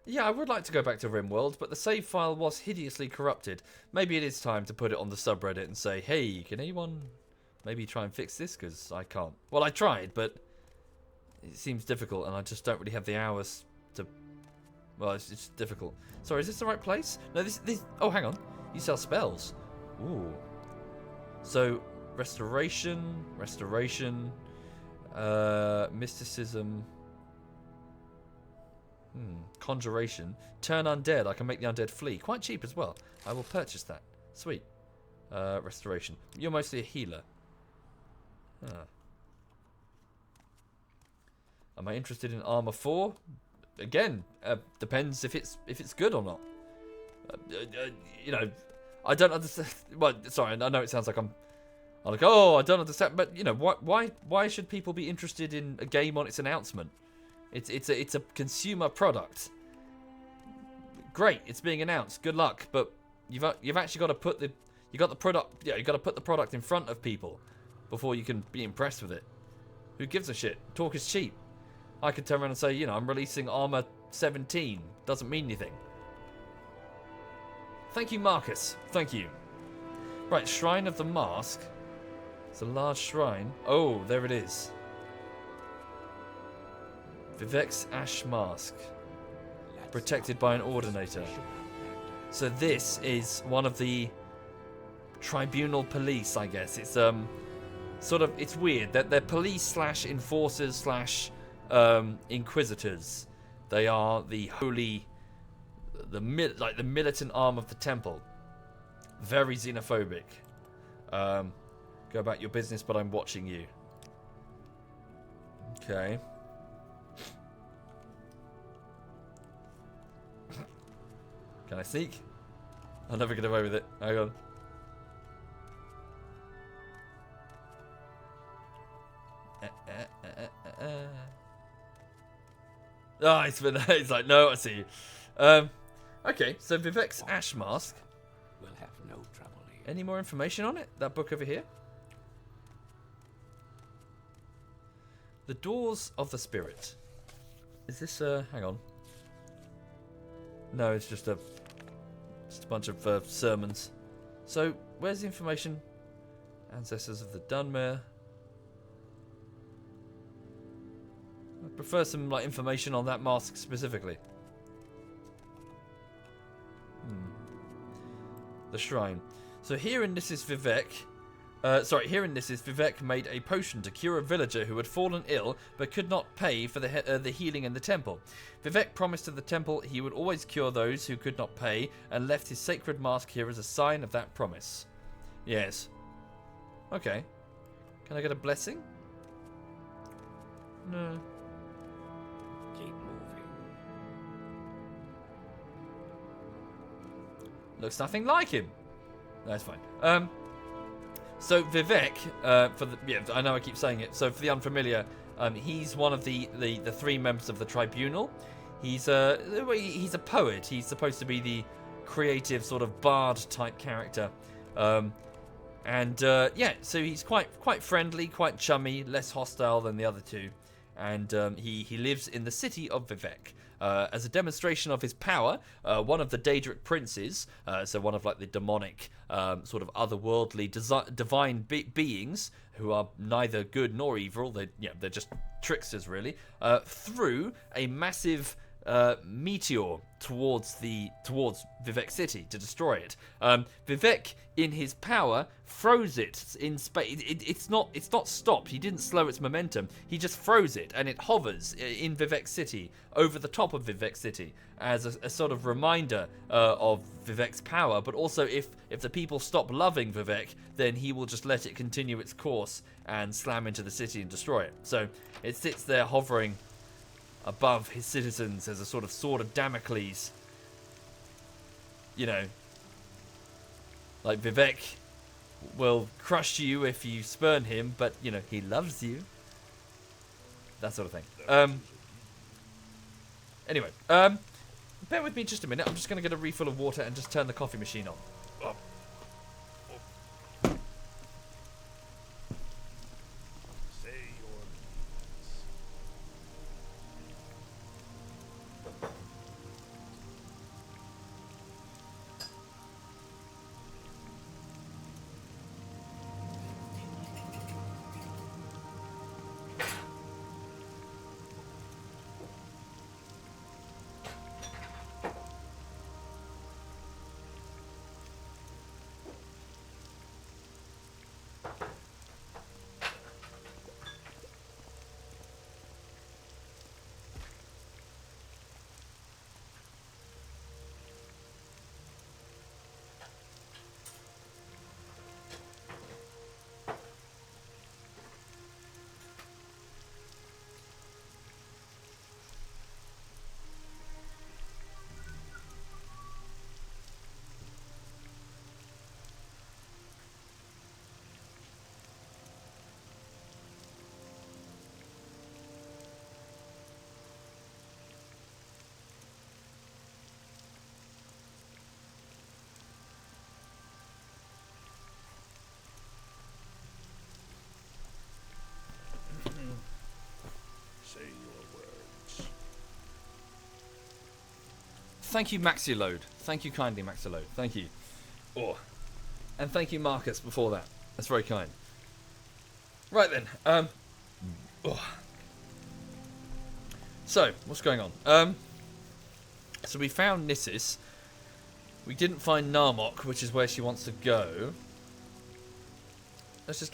Yeah, I would like to go back to RimWorld, but the save file was hideously corrupted. Maybe it is time to put it on the subreddit and say, hey, can anyone maybe try and fix this? Because I can't. Well, I tried, but it seems difficult, and I just don't really have the hours to... Well, it's just difficult. Sorry, is this the right place? No, this... Oh, hang on. You sell spells. Ooh. So, restoration, mysticism... Conjuration. Turn undead. I can make the undead flee. Quite cheap as well. I will purchase that. Sweet. Restoration. You're mostly a healer. Am I interested in armor 4? Again, depends if it's good or not. You know, I don't understand. Well, sorry, I know it sounds like I'm like, oh, I don't understand. But you know, why should people be interested in a game on its announcement? It's a consumer product. Great, it's being announced. Good luck, but you've actually got to put the product. Yeah, you got to put the product in front of people before you can be impressed with it. Who gives a shit? Talk is cheap. I could turn around and say, you know, I'm releasing Armor 17. Doesn't mean anything. Thank you, Marcus. Thank you. Right, Shrine of the Mask. It's a large shrine. Oh, there it is. Vivek's Ash Mask. Protected by an Ordinator. So this is one of the tribunal police, I guess. It's sort of, it's weird. They're police slash enforcers slash inquisitors. They are the holy, the militant arm of the temple. Very xenophobic. Go about your business, but I'm watching you. Okay. Can I sneak? I'll never get away with it. Hang on. Ah, he's like, no, I see you. Okay, so Vivek's Ash Mask. We'll have no trouble here. Any more information on it? That book over here? The Doors of the Spirit. Is this, hang on. No, it's just a bunch of sermons. So, where's the information? Ancestors of the Dunmer. I prefer some like information on that mask specifically. The shrine. So here in this is Vivek. Here in this is Vivek made a potion to cure a villager who had fallen ill but could not pay for the healing in the temple. Vivek promised to the temple he would always cure those who could not pay and left his sacred mask here as a sign of that promise. Yes. Okay. Can I get a blessing? No. Keep moving. Looks nothing like him. That's fine. So Vivek, I know I keep saying it. So for the unfamiliar, he's one of the three members of the tribunal. He's a poet. He's supposed to be the creative sort of bard type character, so he's quite friendly, quite chummy, less hostile than the other two, and he lives in the city of Vivek. As a demonstration of his power, one of the Daedric princes, so one of like the demonic, sort of otherworldly divine beings who are neither good nor evil, they're just tricksters really, threw a massive meteor towards Vivek City to destroy it. Vivek, in his power, froze it in space. It's not stopped. He didn't slow its momentum. He just froze it, and it hovers in Vivek City over the top of Vivek City as a sort of reminder of Vivek's power. But also, if the people stop loving Vivek, then he will just let it continue its course and slam into the city and destroy it. So it sits there hovering above his citizens as a sort of sword of Damocles. You know, like Vivek will crush you if you spurn him, but, you know, he loves you. That sort of thing. Anyway, bear with me just a minute. I'm just going to get a refill of water and just turn the coffee machine on. Oh. Thank you, Maxiload. Thank you kindly, Maxiload. Thank you. Oh. And thank you, Marcus, before that. That's very kind. Right then. Oh. So, what's going on? So we found Nissus. We didn't find Narmok, which is where she wants to go. Let's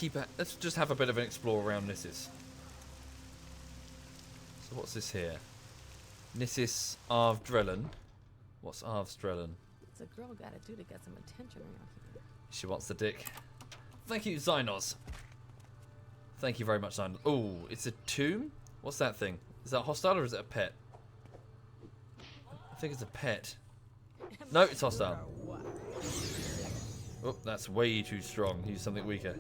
just have a bit of an explore around Nissus. So what's this here? Nissus Arvdrellen. What's Arvdrellen? What's a girl gotta do to get some attention around here? She wants the dick. Thank you, Zynos. Thank you very much, Zynos. Oh, it's a tomb? What's that thing? Is that hostile or is it a pet? I think it's a pet. No, it's hostile. Oh, that's way too strong. Use something weaker.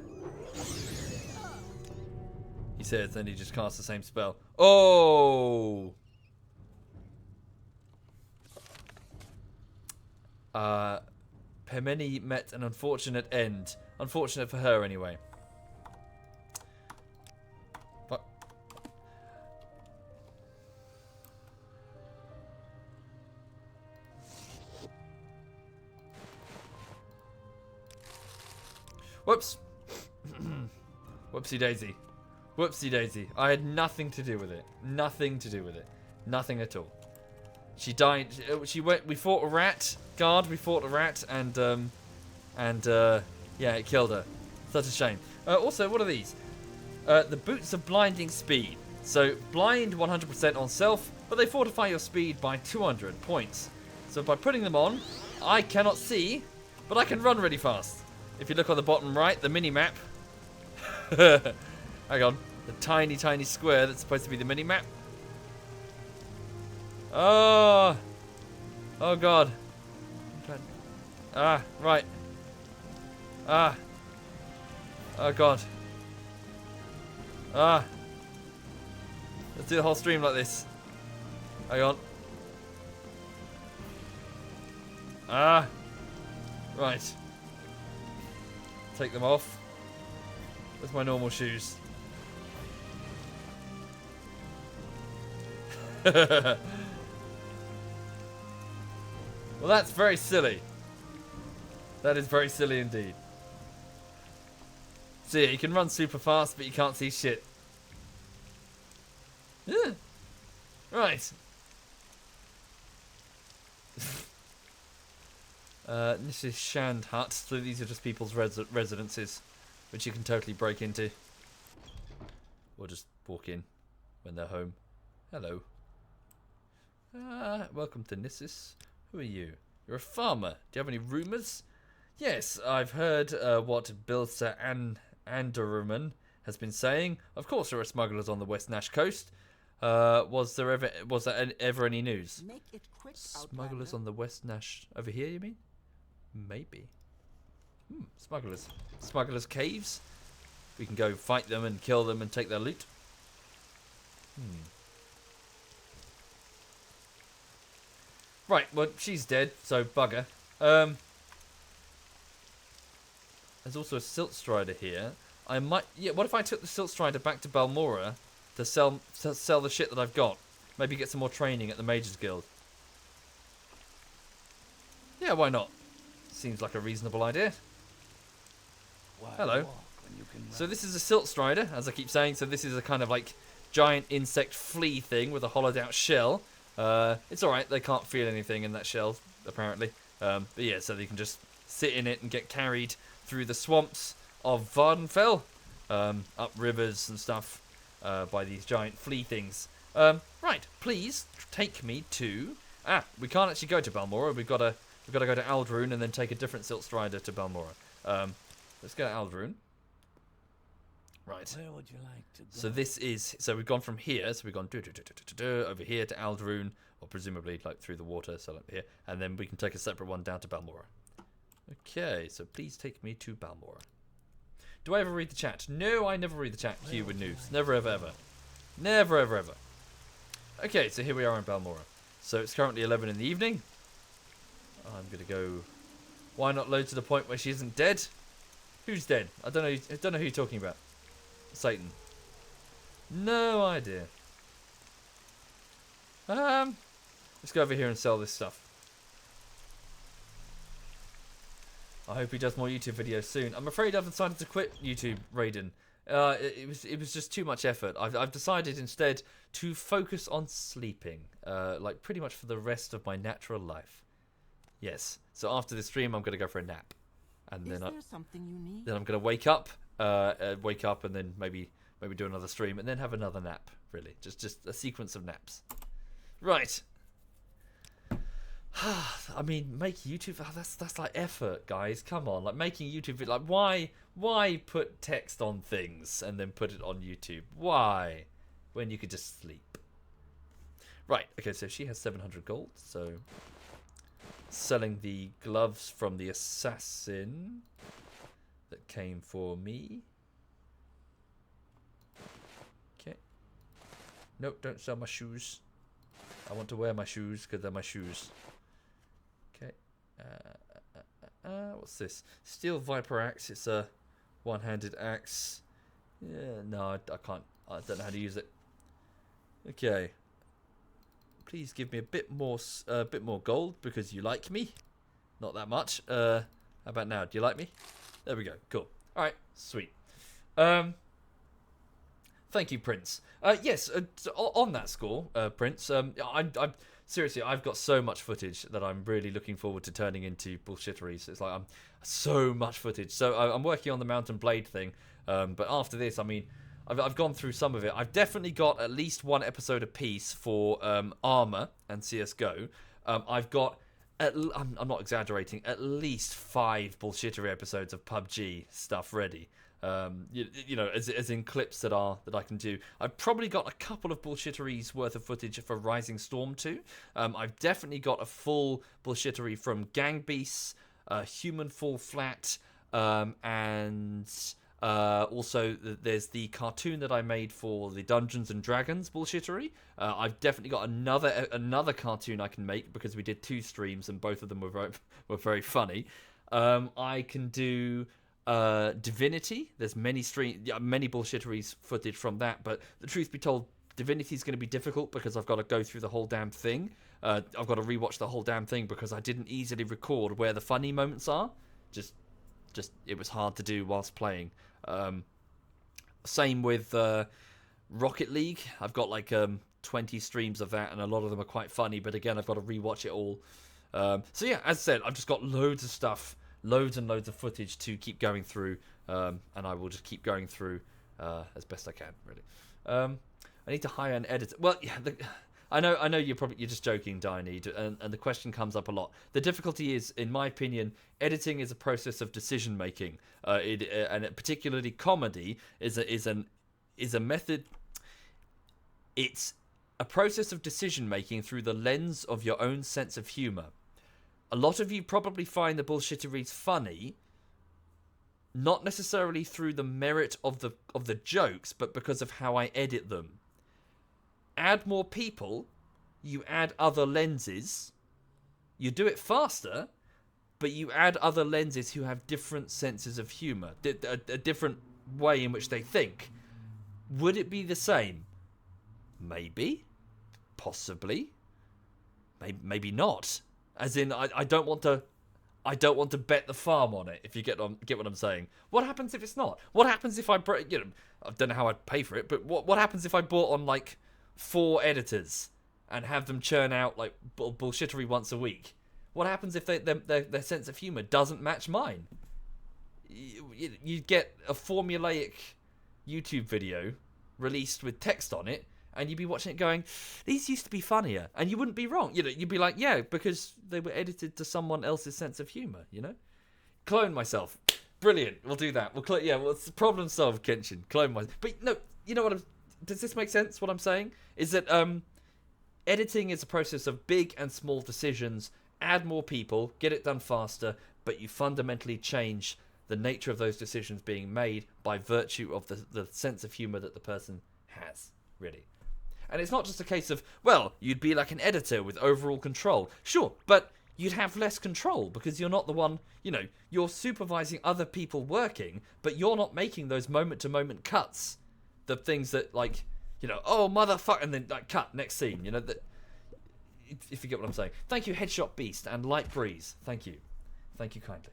He says, then he just casts the same spell. Oh! Pemeni met an unfortunate end. Unfortunate for her, anyway. What? Whoops. Whoopsie daisy. Whoopsie daisy. I had nothing to do with it. Nothing to do with it. Nothing at all. She died. She went. We fought a rat. Guard. We fought a rat, and yeah, it killed her. Such a shame. Also, what are these? The boots of blinding speed. So blind 100% on self, but they fortify your speed by 200 points. So by putting them on, I cannot see, but I can run really fast. If you look on the bottom right, the mini map. Hang on, the tiny, tiny square that's supposed to be the mini map. Oh, oh God. Ah, right. Ah. Oh God. Ah. Let's do the whole stream like this. Hang on. Ah. Right. Take them off. Where's my normal shoes? Well, that's very silly. That is very silly indeed. See, you can run super fast, but you can't see shit. Yeah. Right. This is Shand Hut, so these are just people's residences, which you can totally break into. Or just walk in when they're home. Hello. Welcome to Nissus. Who are you? You're a farmer. Do you have any rumours? Yes, I've heard what Bilsa Anderman has been saying. Of course there are smugglers on the West Nash coast. Was there ever any news? Make it quick, Smugglers on the West Nash... Over here, you mean? Maybe. Smugglers. Smugglers' caves? We can go fight them and kill them and take their loot. Right, well, she's dead, so bugger. There's also a Silt Strider here. I might... Yeah, what if I took the Silt Strider back to Balmora to sell the shit that I've got? Maybe get some more training at the Mages Guild. Yeah, why not? Seems like a reasonable idea. Hello. So this is a Silt Strider, as I keep saying. So this is a kind of like giant insect flea thing with a hollowed out shell. It's alright, they can't feel anything in that shell, apparently. But yeah, so they can just sit in it and get carried through the swamps of Vardenfell, up rivers and stuff, by these giant flea things. Right, please take me to... we can't actually go to Balmora. We've got to go to Aldrune and then take a different Silt Strider to Balmora. Let's go to Aldrune. Right. Where would you like to go? So this is... So we've gone from here. So we've gone over here to Aldrune, or presumably like through the water, so up here. And then we can take a separate one down to Balmora. Okay, so please take me to Balmora. Do I ever read the chat? No, I never read the chat queue with news. Never, ever, ever. Never, ever, ever. Okay, so here we are in Balmora. So it's currently 11 in the evening. I'm going to go... Why not load to the point where she isn't dead? Who's dead? I don't know who you're talking about. Satan. No idea. Let's go over here and sell this stuff. I hope he does more YouTube videos soon. I'm afraid I've decided to quit YouTube, Raiden. It was just too much effort. I've decided instead to focus on sleeping, like pretty much for the rest of my natural life. Yes. So after this stream, I'm going to go for a nap, and Is there something you need? then I'm going to wake up, and then maybe do another stream, and then have another nap. Really, just a sequence of naps. Right. I mean, make YouTube. That's like effort, guys. Come on, like making YouTube. Like, why put text on things and then put it on YouTube? Why, when you could just sleep? Right. Okay. So she has 700 gold. So selling the gloves from the assassin that came for me. Okay. Nope. Don't sell my shoes. I want to wear my shoes because they're my shoes. Okay. What's this? Steel Viper axe. It's a one-handed axe. Yeah, no, I can't. I don't know how to use it. Okay. Please give me a bit more gold because you like me. Not that much. How about now? Do you like me? There we go. Cool. All right. Sweet. Thank you, Prince. Yes, on that score, Prince, I'm seriously, I've got so much footage that I'm really looking forward to turning into bullshitteries. It's like I'm so much footage. So I'm working on the Mountain Blade thing, but after this, I mean, I've gone through some of it. I've definitely got at least one episode apiece for Armor and CS:GO. I've got, I'm not exaggerating, at least 5 bullshittery episodes of PUBG stuff ready. You know, as in clips that I can do. I've probably got a couple of bullshitteries worth of footage for Rising Storm 2. I've definitely got a full bullshittery from Gang Beasts, Human Fall Flat, and also there's the cartoon that I made for the Dungeons and Dragons bullshittery. I've definitely got another cartoon I can make because we did 2 streams and both of them were very funny. I can do Divinity. There's many bullshitteries footage from that, but the truth be told, Divinity is going to be difficult because I've got to go through the whole damn thing. I've got to rewatch the whole damn thing because I didn't easily record where the funny moments are. Just it was hard to do whilst playing. Same with Rocket League. I've got like 20 streams of that, and a lot of them are quite funny. But again, I've got to rewatch it all So yeah, as I said, I've just got loads of stuff, loads and loads of footage to keep going through, and I will just keep going through as best I can. Really, I need to hire an editor. Well, yeah, I know you're just joking, Diane, and the question comes up a lot. The difficulty is, in my opinion, editing is a process of decision making, and particularly comedy is a method. It's a process of decision making through the lens of your own sense of humor. A lot of you probably find the bullshitteries funny, not necessarily through the merit of the jokes, but because of how I edit them. Add more people, you add other lenses, you do it faster, but you add other lenses who have different senses of humor, a different way in which they think. Would it be the same? Maybe. Possibly. Maybe not. As in, I don't want to bet the farm on it, if you get what I'm saying. What happens if it's not? What happens if I don't know how I'd pay for it, but what happens if I bought on, like, 4 editors and have them churn out, like, bullshittery once a week? What happens if their sense of humor doesn't match mine? You'd get a formulaic YouTube video released with text on it, and you'd be watching it going, these used to be funnier. And you wouldn't be wrong. You'd be like, yeah, because they were edited to someone else's sense of humor, Clone myself. Brilliant. We'll do that. It's problem solved, Kenshin. Clone myself. But no, you know what does this make sense, what I'm saying? Is that editing is a process of big and small decisions. Add more people, get it done faster, but you fundamentally change the nature of those decisions being made by virtue of the sense of humor that the person has, really. And it's not just a case of, well, you'd be like an editor with overall control. Sure, but you'd have less control because you're not the one, you're supervising other people working, but you're not making those moment-to-moment cuts. The things that, like, oh, motherfucker, and then, like, cut, next scene, if you get what I'm saying. Thank you, Headshot Beast and Light Breeze. Thank you. Thank you kindly.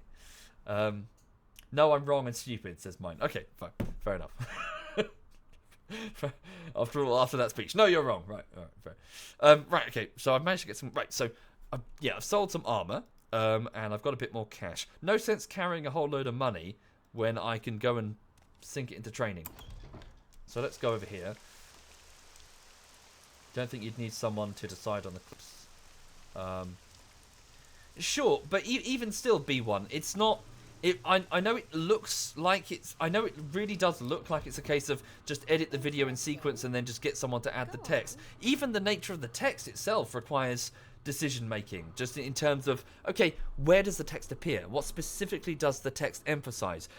No, I'm wrong and stupid, says mine. Okay, fine. Fair enough. After that speech. No, you're wrong. Right, fair. Right, okay, so I've managed to get some... Right, so, I've sold some armor, and I've got a bit more cash. No sense carrying a whole load of money when I can go and sink it into training. So let's go over here. Don't think you'd need someone to decide on the clips. Sure, but even still, B1, it's not... I know it looks like it's... I know it really does look like it's a case of just edit the video in sequence and then just get someone to add the text. Even the nature of the text itself requires decision making, just in terms of, okay, where does the text appear? What specifically does the text emphasize?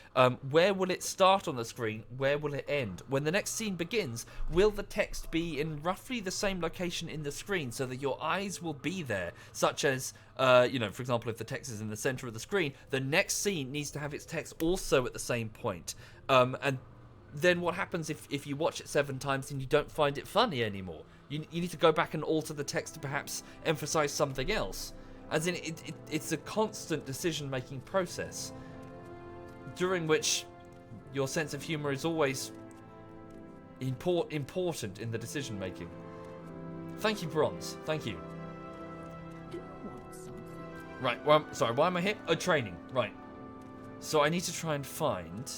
Where will it start on the screen? Where will it end? When the next scene begins, will the text be in roughly the same location in the screen so that your eyes will be there? Such as, for example, if the text is in the center of the screen, the next scene needs to have its text also at the same point. And then what happens if you watch it 7 times and you don't find it funny anymore? You need to go back and alter the text to perhaps emphasize something else. As in, it's a constant decision-making process during which your sense of humor is always important in the decision-making. Thank you, Bronze. Thank you. Do you want something? Right, well, sorry, why am I here? Oh, training. Right. So I need to try and find...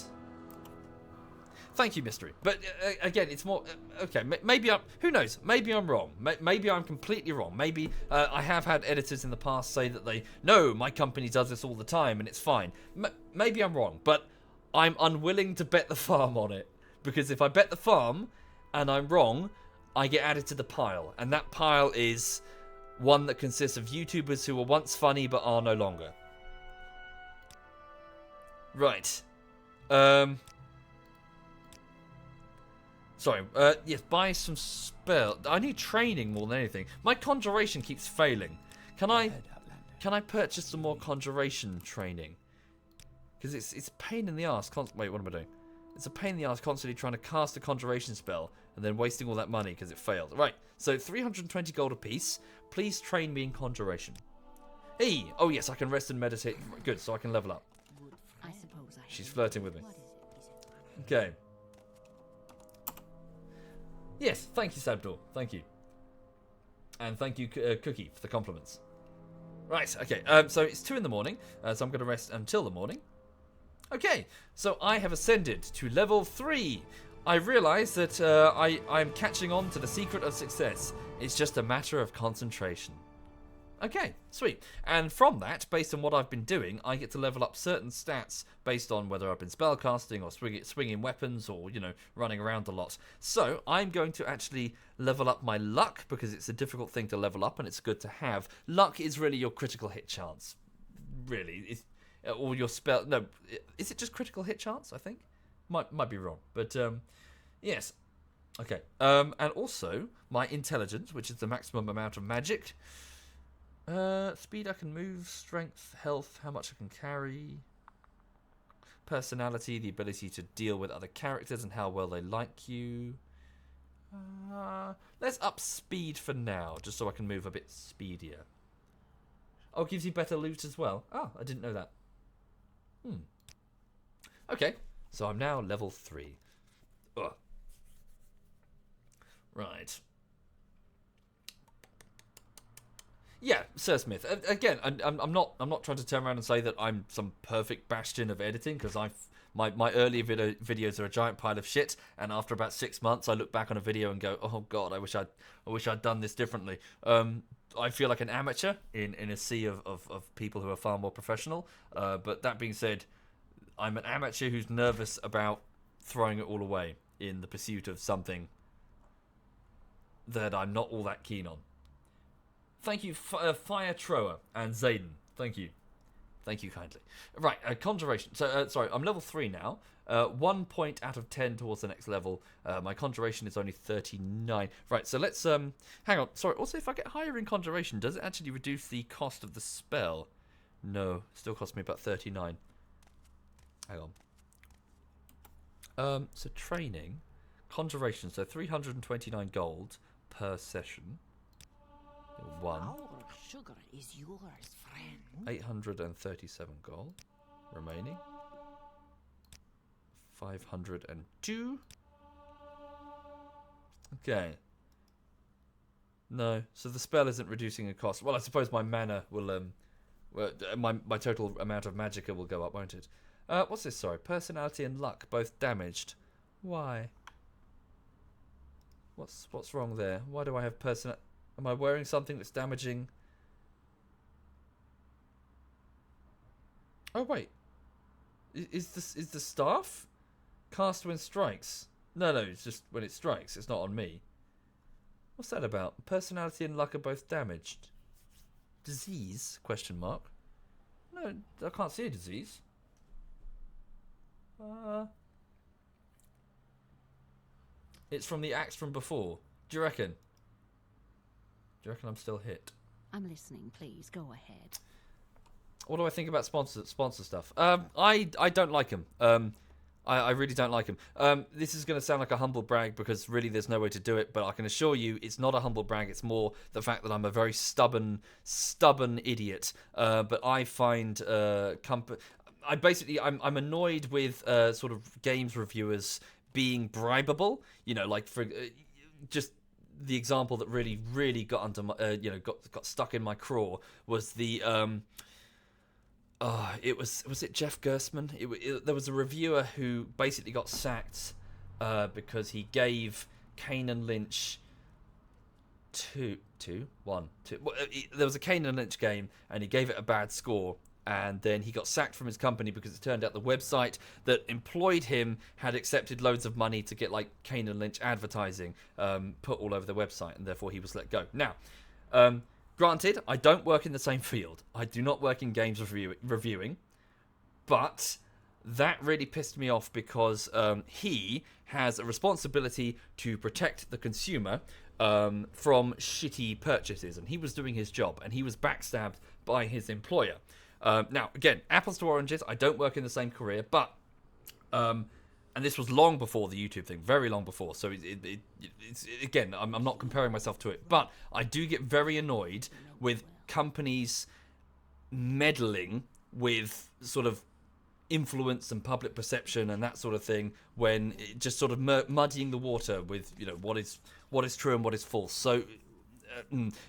Thank you, Mystery. But again, it's more... okay, maybe I'm... Who knows? Maybe I'm wrong. Maybe I'm completely wrong. Maybe I have had editors in the past say that no, my company does this all the time and it's fine. Maybe I'm wrong, but I'm unwilling to bet the farm on it. Because if I bet the farm and I'm wrong, I get added to the pile. And that pile is one that consists of YouTubers who were once funny but are no longer. Right. Sorry, yes, buy some spell. I need training more than anything. My conjuration keeps failing. Can I purchase some more conjuration training? Because it's a pain in the ass. Wait, what am I doing? It's a pain in the ass constantly trying to cast a conjuration spell and then wasting all that money because it failed. Right, so 320 gold apiece. Please train me in conjuration. Hey! Oh yes, I can rest and meditate. Good, so I can level up. I suppose She's flirting with me. Okay. Yes, thank you, Sabdor. Thank you. And thank you, Cookie, for the compliments. Right, okay. So it's 2 in the morning, so I'm going to rest until the morning. Okay, so I have ascended to level 3. I realise that I'm catching on to the secret of success. It's just a matter of concentration. Okay, sweet. And from that, based on what I've been doing, I get to level up certain stats based on whether I've been spellcasting or swinging weapons or, running around a lot. So I'm going to actually level up my luck because it's a difficult thing to level up and it's good to have. Luck is really your critical hit chance. Really. Or your spell... No, is it just critical hit chance, I think? Might be wrong. But, yes. Okay. And also, my intelligence, which is the maximum amount of magic... speed I can move, strength, health, how much I can carry, personality, the ability to deal with other characters and how well they like you. Let's up speed for now, just so I can move a bit speedier. Oh, it gives you better loot as well. Oh, I didn't know that. Okay, so I'm now level 3. Ugh. Right. Yeah, Sir Smith. Again, I'm not trying to turn around and say that I'm some perfect bastion of editing because my early videos are a giant pile of shit, and after about 6 months, I look back on a video and go, oh god, I wish I'd done this differently. I feel like an amateur in a sea of people who are far more professional. But that being said, I'm an amateur who's nervous about throwing it all away in the pursuit of something that I'm not all that keen on. Thank you, Fire Trower and Zayden. Thank you. Thank you kindly. Right, Conjuration. So, sorry, I'm level 3 now. 1 point out of 10 towards the next level. My Conjuration is only 39. Right, so let's... hang on. Sorry, also, if I get higher in Conjuration, does it actually reduce the cost of the spell? No, still costs me about 39. Hang on. So, training. Conjuration, so 329 gold per session. 1. Our sugar is yours, friend. 837 gold remaining. 502. Okay. No, so the spell isn't reducing the cost. Well, I suppose my mana will my total amount of magicka will go up, won't it? What's this? Sorry, personality and luck both damaged. Why? What's wrong there? Why do I have personality? Am I wearing something that's damaging? Oh wait, is the staff cast when strikes? No, it's just when it strikes. It's not on me. What's that about? Personality and luck are both damaged. Disease? Question mark. No, I can't see a disease. It's from the axe from before. Do you reckon? Do you reckon I'm still hit? I'm listening, please. Go ahead. What do I think about sponsor stuff? I don't like them. I really don't like them. This is going to sound like a humble brag because really there's no way to do it, but I can assure you it's not a humble brag. It's more the fact that I'm a very stubborn idiot. But I find I'm annoyed with sort of games reviewers being bribable. Like for just. The example that really got under my, got stuck in my craw was the, was it Jeff Gersman? There was a reviewer who basically got sacked because he gave Kane and Lynch two. There was a Kane and Lynch game and he gave it a bad score. And then he got sacked from his company because it turned out the website that employed him had accepted loads of money to get like Kane and Lynch advertising put all over the website, and therefore he was let go. Now, granted, I don't work in the same field. I do not work in games reviewing, but that really pissed me off because he has a responsibility to protect the consumer from shitty purchases, and he was doing his job, and he was backstabbed by his employer. Now, again, apples to oranges. I don't work in the same career, but and this was long before the YouTube thing, very long before. So it's again, I'm not comparing myself to it, but I do get very annoyed with companies meddling with sort of influence and public perception and that sort of thing when it just sort of muddying the water with what is true and what is false. So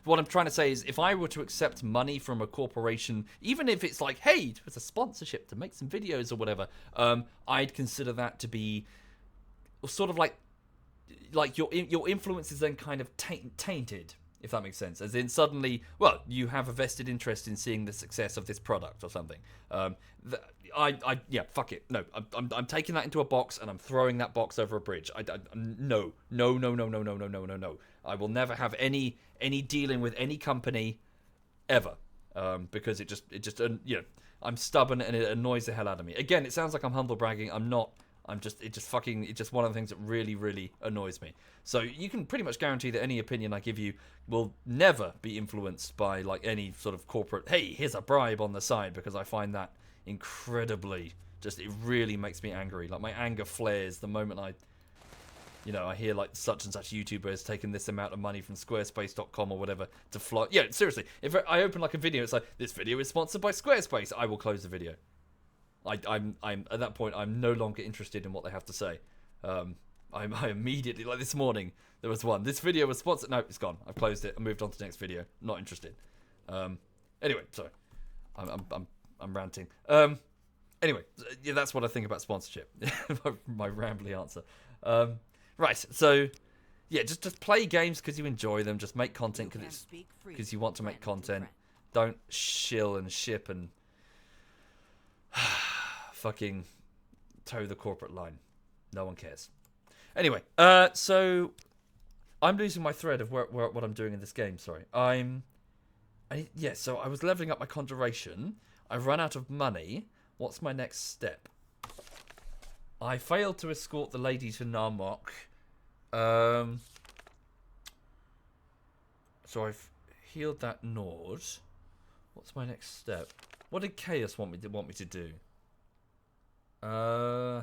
what I'm trying to say is, if I were to accept money from a corporation, even if it's like, hey, it's a sponsorship to make some videos or whatever, I'd consider that to be sort of like your influence is then kind of tainted, if that makes sense. As in, suddenly, well, you have a vested interest in seeing the success of this product or something. Yeah, fuck it. No, I'm taking that into a box and I'm throwing that box over a bridge. No. I will never have any dealing with any company ever, because it just I'm stubborn and it annoys the hell out of me. Again, it sounds like I'm humble bragging. I'm not. It's just one of the things that really, really annoys me. So you can pretty much guarantee that any opinion I give you will never be influenced by like any sort of corporate, hey, here's a bribe on the side, because I find that incredibly, it really makes me angry. Like, my anger flares the moment I hear like such and such YouTuber has taken this amount of money from Squarespace.com or whatever to fly. Yeah, seriously, if I open like a video, it's like, this video is sponsored by Squarespace, I will close the video. I'm at that point, I'm no longer interested in what they have to say. I immediately, like this morning, there was one. This video was sponsored. No, it's gone. I've closed it. I moved on to the next video. Not interested. Anyway, sorry. I'm ranting. Anyway, yeah, that's what I think about sponsorship. my rambly answer. Right. So, yeah, just play games because you enjoy them. Just make content because you want to make content. Don't shill and ship and fucking toe the corporate line. No one cares. Anyway, so I'm losing my thread of what I'm doing in this game. Sorry. So I was leveling up my conjuration. I've run out of money. What's my next step? I failed to escort the lady to Narmok. So I've healed that Nord. What's my next step? What did Chaos want me to do? Sorry,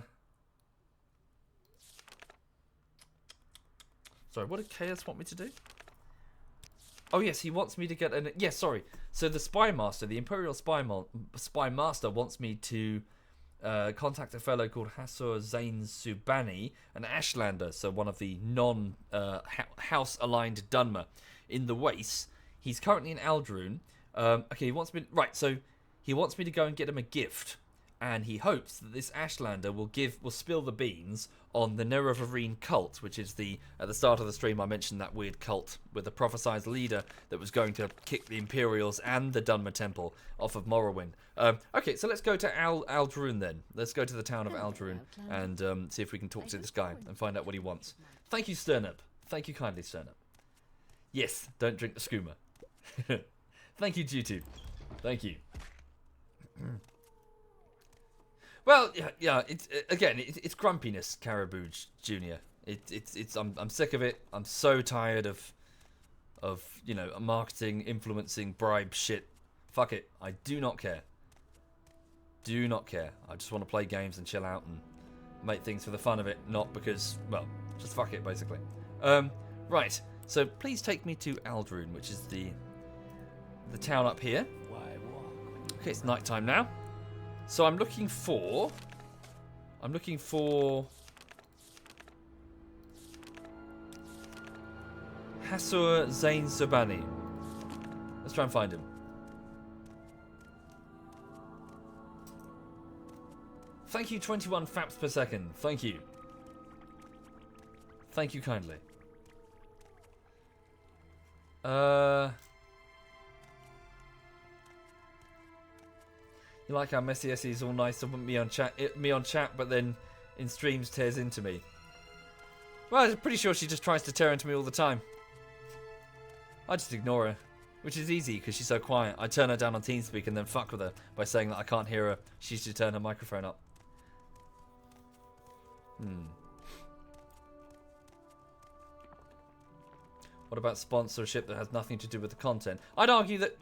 what did Chaos want me to do? Oh yes, he wants me to get an... Yeah, sorry. So the Spy Master, the Imperial Spy Master, wants me to contact a fellow called Hasur Zain Subani, an Ashlander, so one of the non-house-aligned Dunmer in the Waste. He's currently in Aldrune. Okay, he wants me... Right, so he wants me to go and get him a gift. And he hopes that this Ashlander will spill the beans on the Nerevarine cult, which is at the start of the stream I mentioned that weird cult with the prophesized leader that was going to kick the Imperials and the Dunmer Temple off of Morrowind. Okay, so let's go to Aldrune then. Let's go to the town of Aldrune and see if we can talk to this guy and find out what he wants. Thank you, Sternup. Thank you kindly, Sternup. Yes, don't drink the skooma. Thank you, YouTube. Thank you. Well, yeah. It's grumpiness, Caribou Junior. I'm sick of it. I'm so tired of marketing, influencing, bribe shit. Fuck it. I do not care. Do not care. I just want to play games and chill out and make things for the fun of it, not because, well, just fuck it, basically. Right. So please take me to Aldrune, which is the town up here. Okay, it's nighttime now. So I'm looking for Hasur Zain Subani. Let's try and find him. Thank you, 21 faps per second. Thank you. Thank you kindly. You like how Messy Essie is all nice and me on chat, but then in streams tears into me. Well, I'm pretty sure she just tries to tear into me all the time. I just ignore her, which is easy because she's so quiet. I turn her down on TeamSpeak and then fuck with her by saying that I can't hear her. She should turn her microphone up. What about sponsorship that has nothing to do with the content? I'd argue that,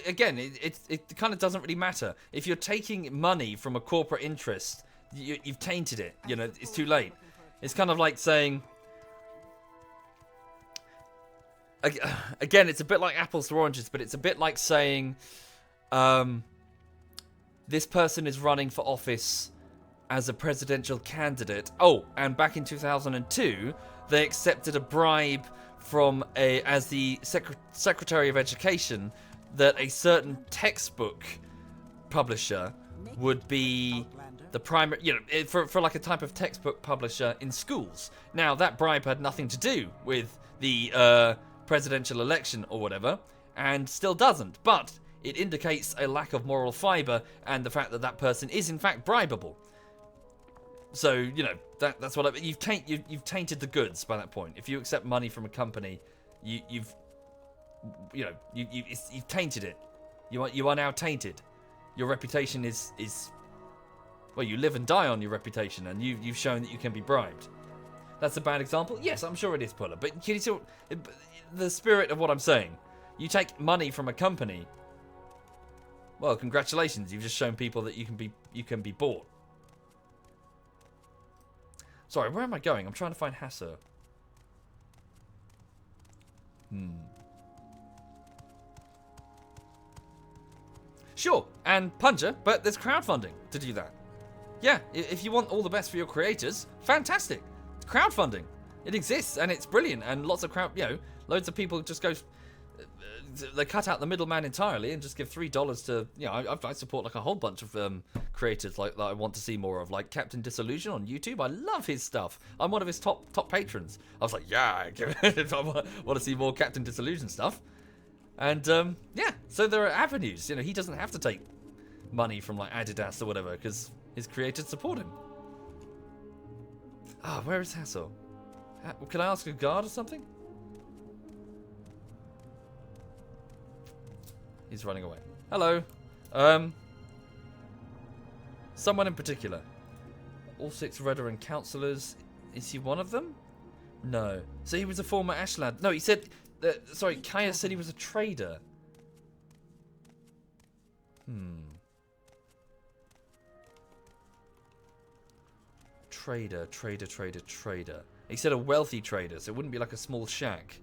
again, it kind of doesn't really matter. If you're taking money from a corporate interest, you've tainted it. You know, it's too late. It's kind of like saying... Again, it's a bit like apples to oranges, but it's a bit like saying... this person is running for office as a presidential candidate. Oh, and back in 2002, they accepted a bribe as the Secretary of Education that a certain textbook publisher would be the primary, for like a type of textbook publisher in schools. Now, that bribe had nothing to do with the presidential election or whatever, and still doesn't, but it indicates a lack of moral fiber and the fact that that person is in fact bribable. So, that's what you've tainted the goods by that point. If you accept money from a company, you've tainted it. You are now tainted. Your reputation is well, you live and die on your reputation, and you've shown that you can be bribed. That's a bad example. Yes, I'm sure it is, Puller. But can you see the spirit of what I'm saying? You take money from a company. Well, congratulations. You've just shown people that you can be bought. Sorry, where am I going? I'm trying to find Hasser. Sure, and Puncher, but there's crowdfunding to do that. Yeah, if you want all the best for your creators, fantastic. It's crowdfunding. It exists, and it's brilliant, and lots of loads of people just go... They cut out the middleman entirely and just give $3 to... I support like a whole bunch of creators like that I want to see more of, like Captain Disillusion on YouTube. I love his stuff. I'm one of his top patrons. I was like, yeah, I want to see more Captain Disillusion stuff. And, so there are avenues. He doesn't have to take money from, like, Adidas or whatever, because his creators support him. Where is Hassel? Can I ask a guard or something? He's running away. Hello. Someone in particular. All 6 Redoran councillors. Is he one of them? No. So he was a former Ashland. No, he said... sorry, Kaya said he was a trader. Trader. He said a wealthy trader, so it wouldn't be like a small shack.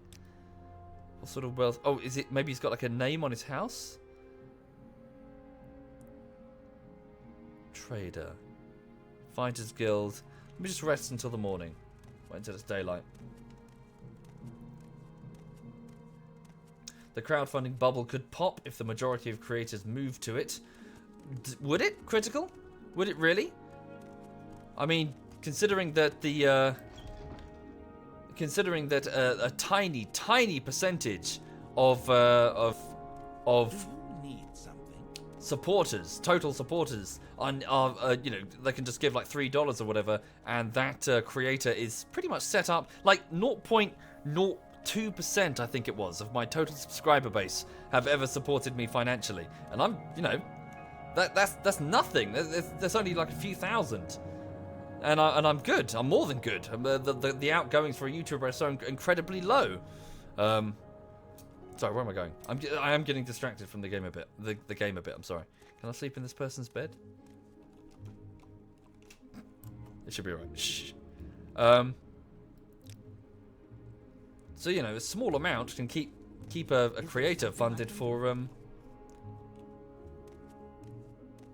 What sort of wealth? Oh, is it maybe he's got like a name on his house? Trader. Fighters Guild. Let me just rest until the morning. Wait until it's daylight. The crowdfunding bubble could pop if the majority of creators move to it. Would it? Critical? Would it really? I mean, considering that a tiny percentage of supporters, total supporters, are they can just give like $3 or whatever, and that creator is pretty much set up like 0.02%, I think it was, of my total subscriber base have ever supported me financially, and I'm, that's nothing. There's only like a few thousand. And I'm good. I'm more than good. The outgoings for a YouTuber are so incredibly low. Sorry, where am I going? I am getting distracted from the game a bit. The game a bit. I'm sorry. Can I sleep in this person's bed? It should be alright. Shh. So a small amount can keep a creator funded for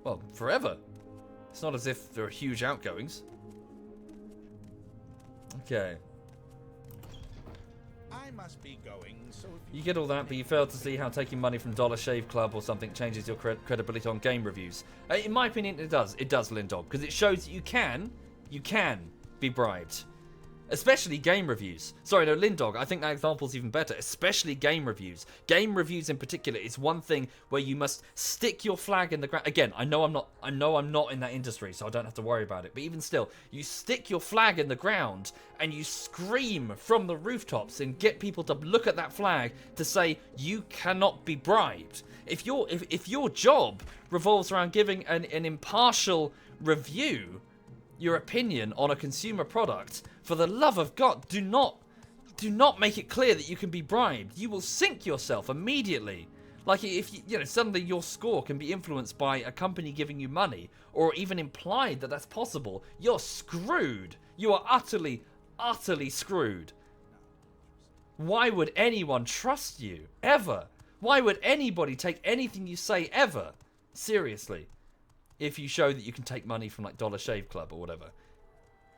well, forever. It's not as if there are huge outgoings. Okay. I must be going, so if You get all that, but you fail to see how taking money from Dollar Shave Club or something changes your credibility on game reviews. In my opinion, it does. It does, Lindog, because it shows that you can be bribed. Especially game reviews. Sorry, no, Lindog, I think that example's even better. Especially game reviews. Game reviews in particular is one thing where you must stick your flag in the ground. Again, I know I'm not in that industry, so I don't have to worry about it. But even still, you stick your flag in the ground and you scream from the rooftops and get people to look at that flag to say you cannot be bribed. If your job revolves around giving an impartial review, your opinion on a consumer product, for the love of God, do not make it clear that you can be bribed. You will sink yourself immediately. Like if suddenly your score can be influenced by a company giving you money, or even implied that that's possible, you're screwed. You are utterly screwed. Why would anyone trust you ever? Why would anybody take anything you say ever seriously? If you show that you can take money from like Dollar Shave Club or whatever.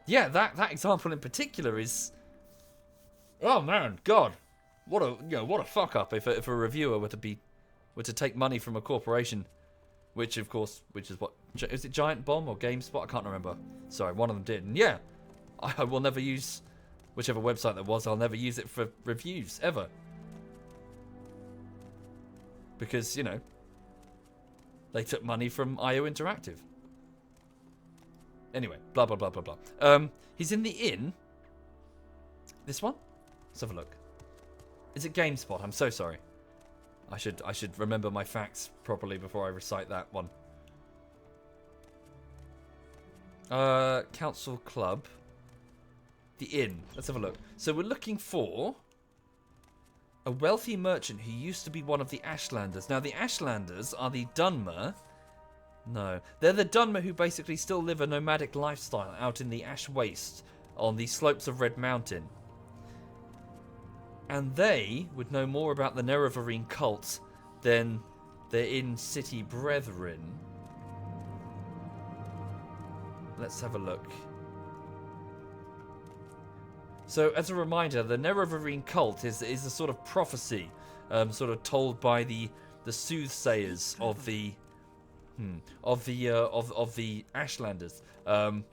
Yeah, that example in particular is Oh man, God, what a fuck up if a reviewer were to take money from a corporation, which is what is it, Giant Bomb or GameSpot? I can't remember. Sorry, one of them did, and yeah, I will never use whichever website that was. I'll never use it for reviews ever, because they took money from IO Interactive. Anyway, blah blah blah blah blah. He's in the inn. This one? Let's have a look. Is it GameSpot? I'm so sorry. I should remember my facts properly before I recite that one. Council Club. The inn. Let's have a look. So we're looking for a wealthy merchant who used to be one of the Ashlanders. Now the Ashlanders are the Dunmer. No, they're the Dunmer who basically still live a nomadic lifestyle out in the Ash Waste on the slopes of Red Mountain. And they would know more about the Nerevarine cult than their in-city brethren. Let's have a look. So, as a reminder, the Nerevarine cult is a sort of prophecy, sort of told by the soothsayers of the Ashlanders. Hang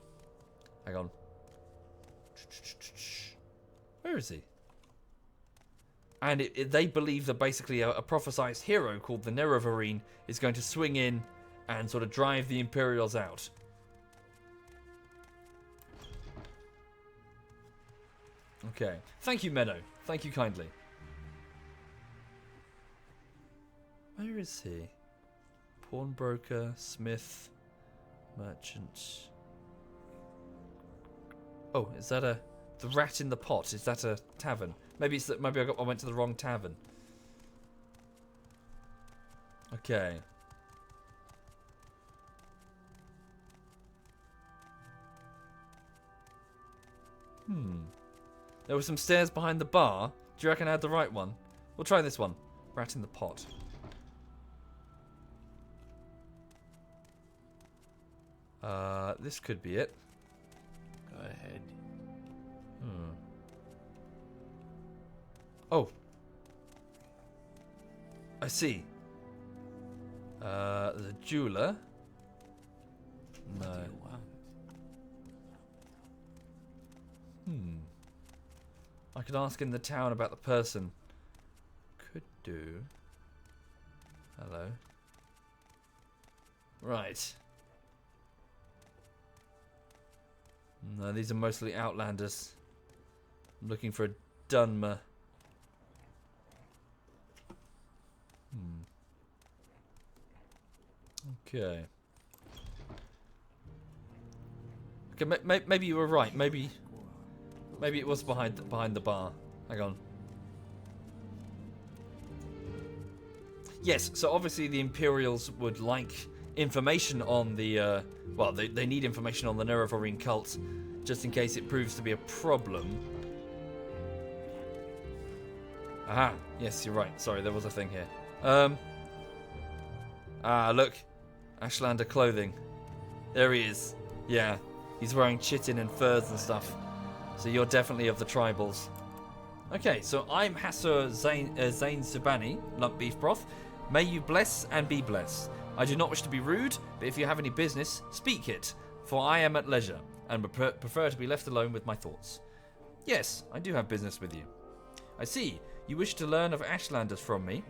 on. Where is he? And they believe that basically a prophesized hero called the Nerevarine is going to swing in and sort of drive the Imperials out. Okay. Thank you, Menno. Thank you kindly. Where is he? Pawnbroker, smith, merchant. Oh, is that the Rat in the Pot? Is that a tavern? Maybe I went to the wrong tavern. Okay. There were some stairs behind the bar. Do you reckon I had the right one? We'll try this one. Rat in the Pot. This could be it. Go ahead. Oh. I see. The jeweler. No. What do you want? I could ask in the town about the person. Could do. Hello. Right. No, these are mostly Outlanders. I'm looking for a Dunmer. Okay. Okay, maybe you were right. Maybe it was behind the bar. Hang on. Yes, so obviously the Imperials would like information on the well, they need information on the Nerevarine cult just in case it proves to be a problem. Aha, yes, you're right. Sorry, there was a thing here. Look. Ashlander clothing. There he is. Yeah, he's wearing chitin and furs and stuff. So you're definitely of the tribals. Okay, so I'm Hassur Zain Subani, lump beef broth. May you bless and be blessed. I do not wish to be rude, but if you have any business, speak it, for I am at leisure, and would prefer to be left alone with my thoughts. Yes, I do have business with you. I see, you wish to learn of Ashlanders from me,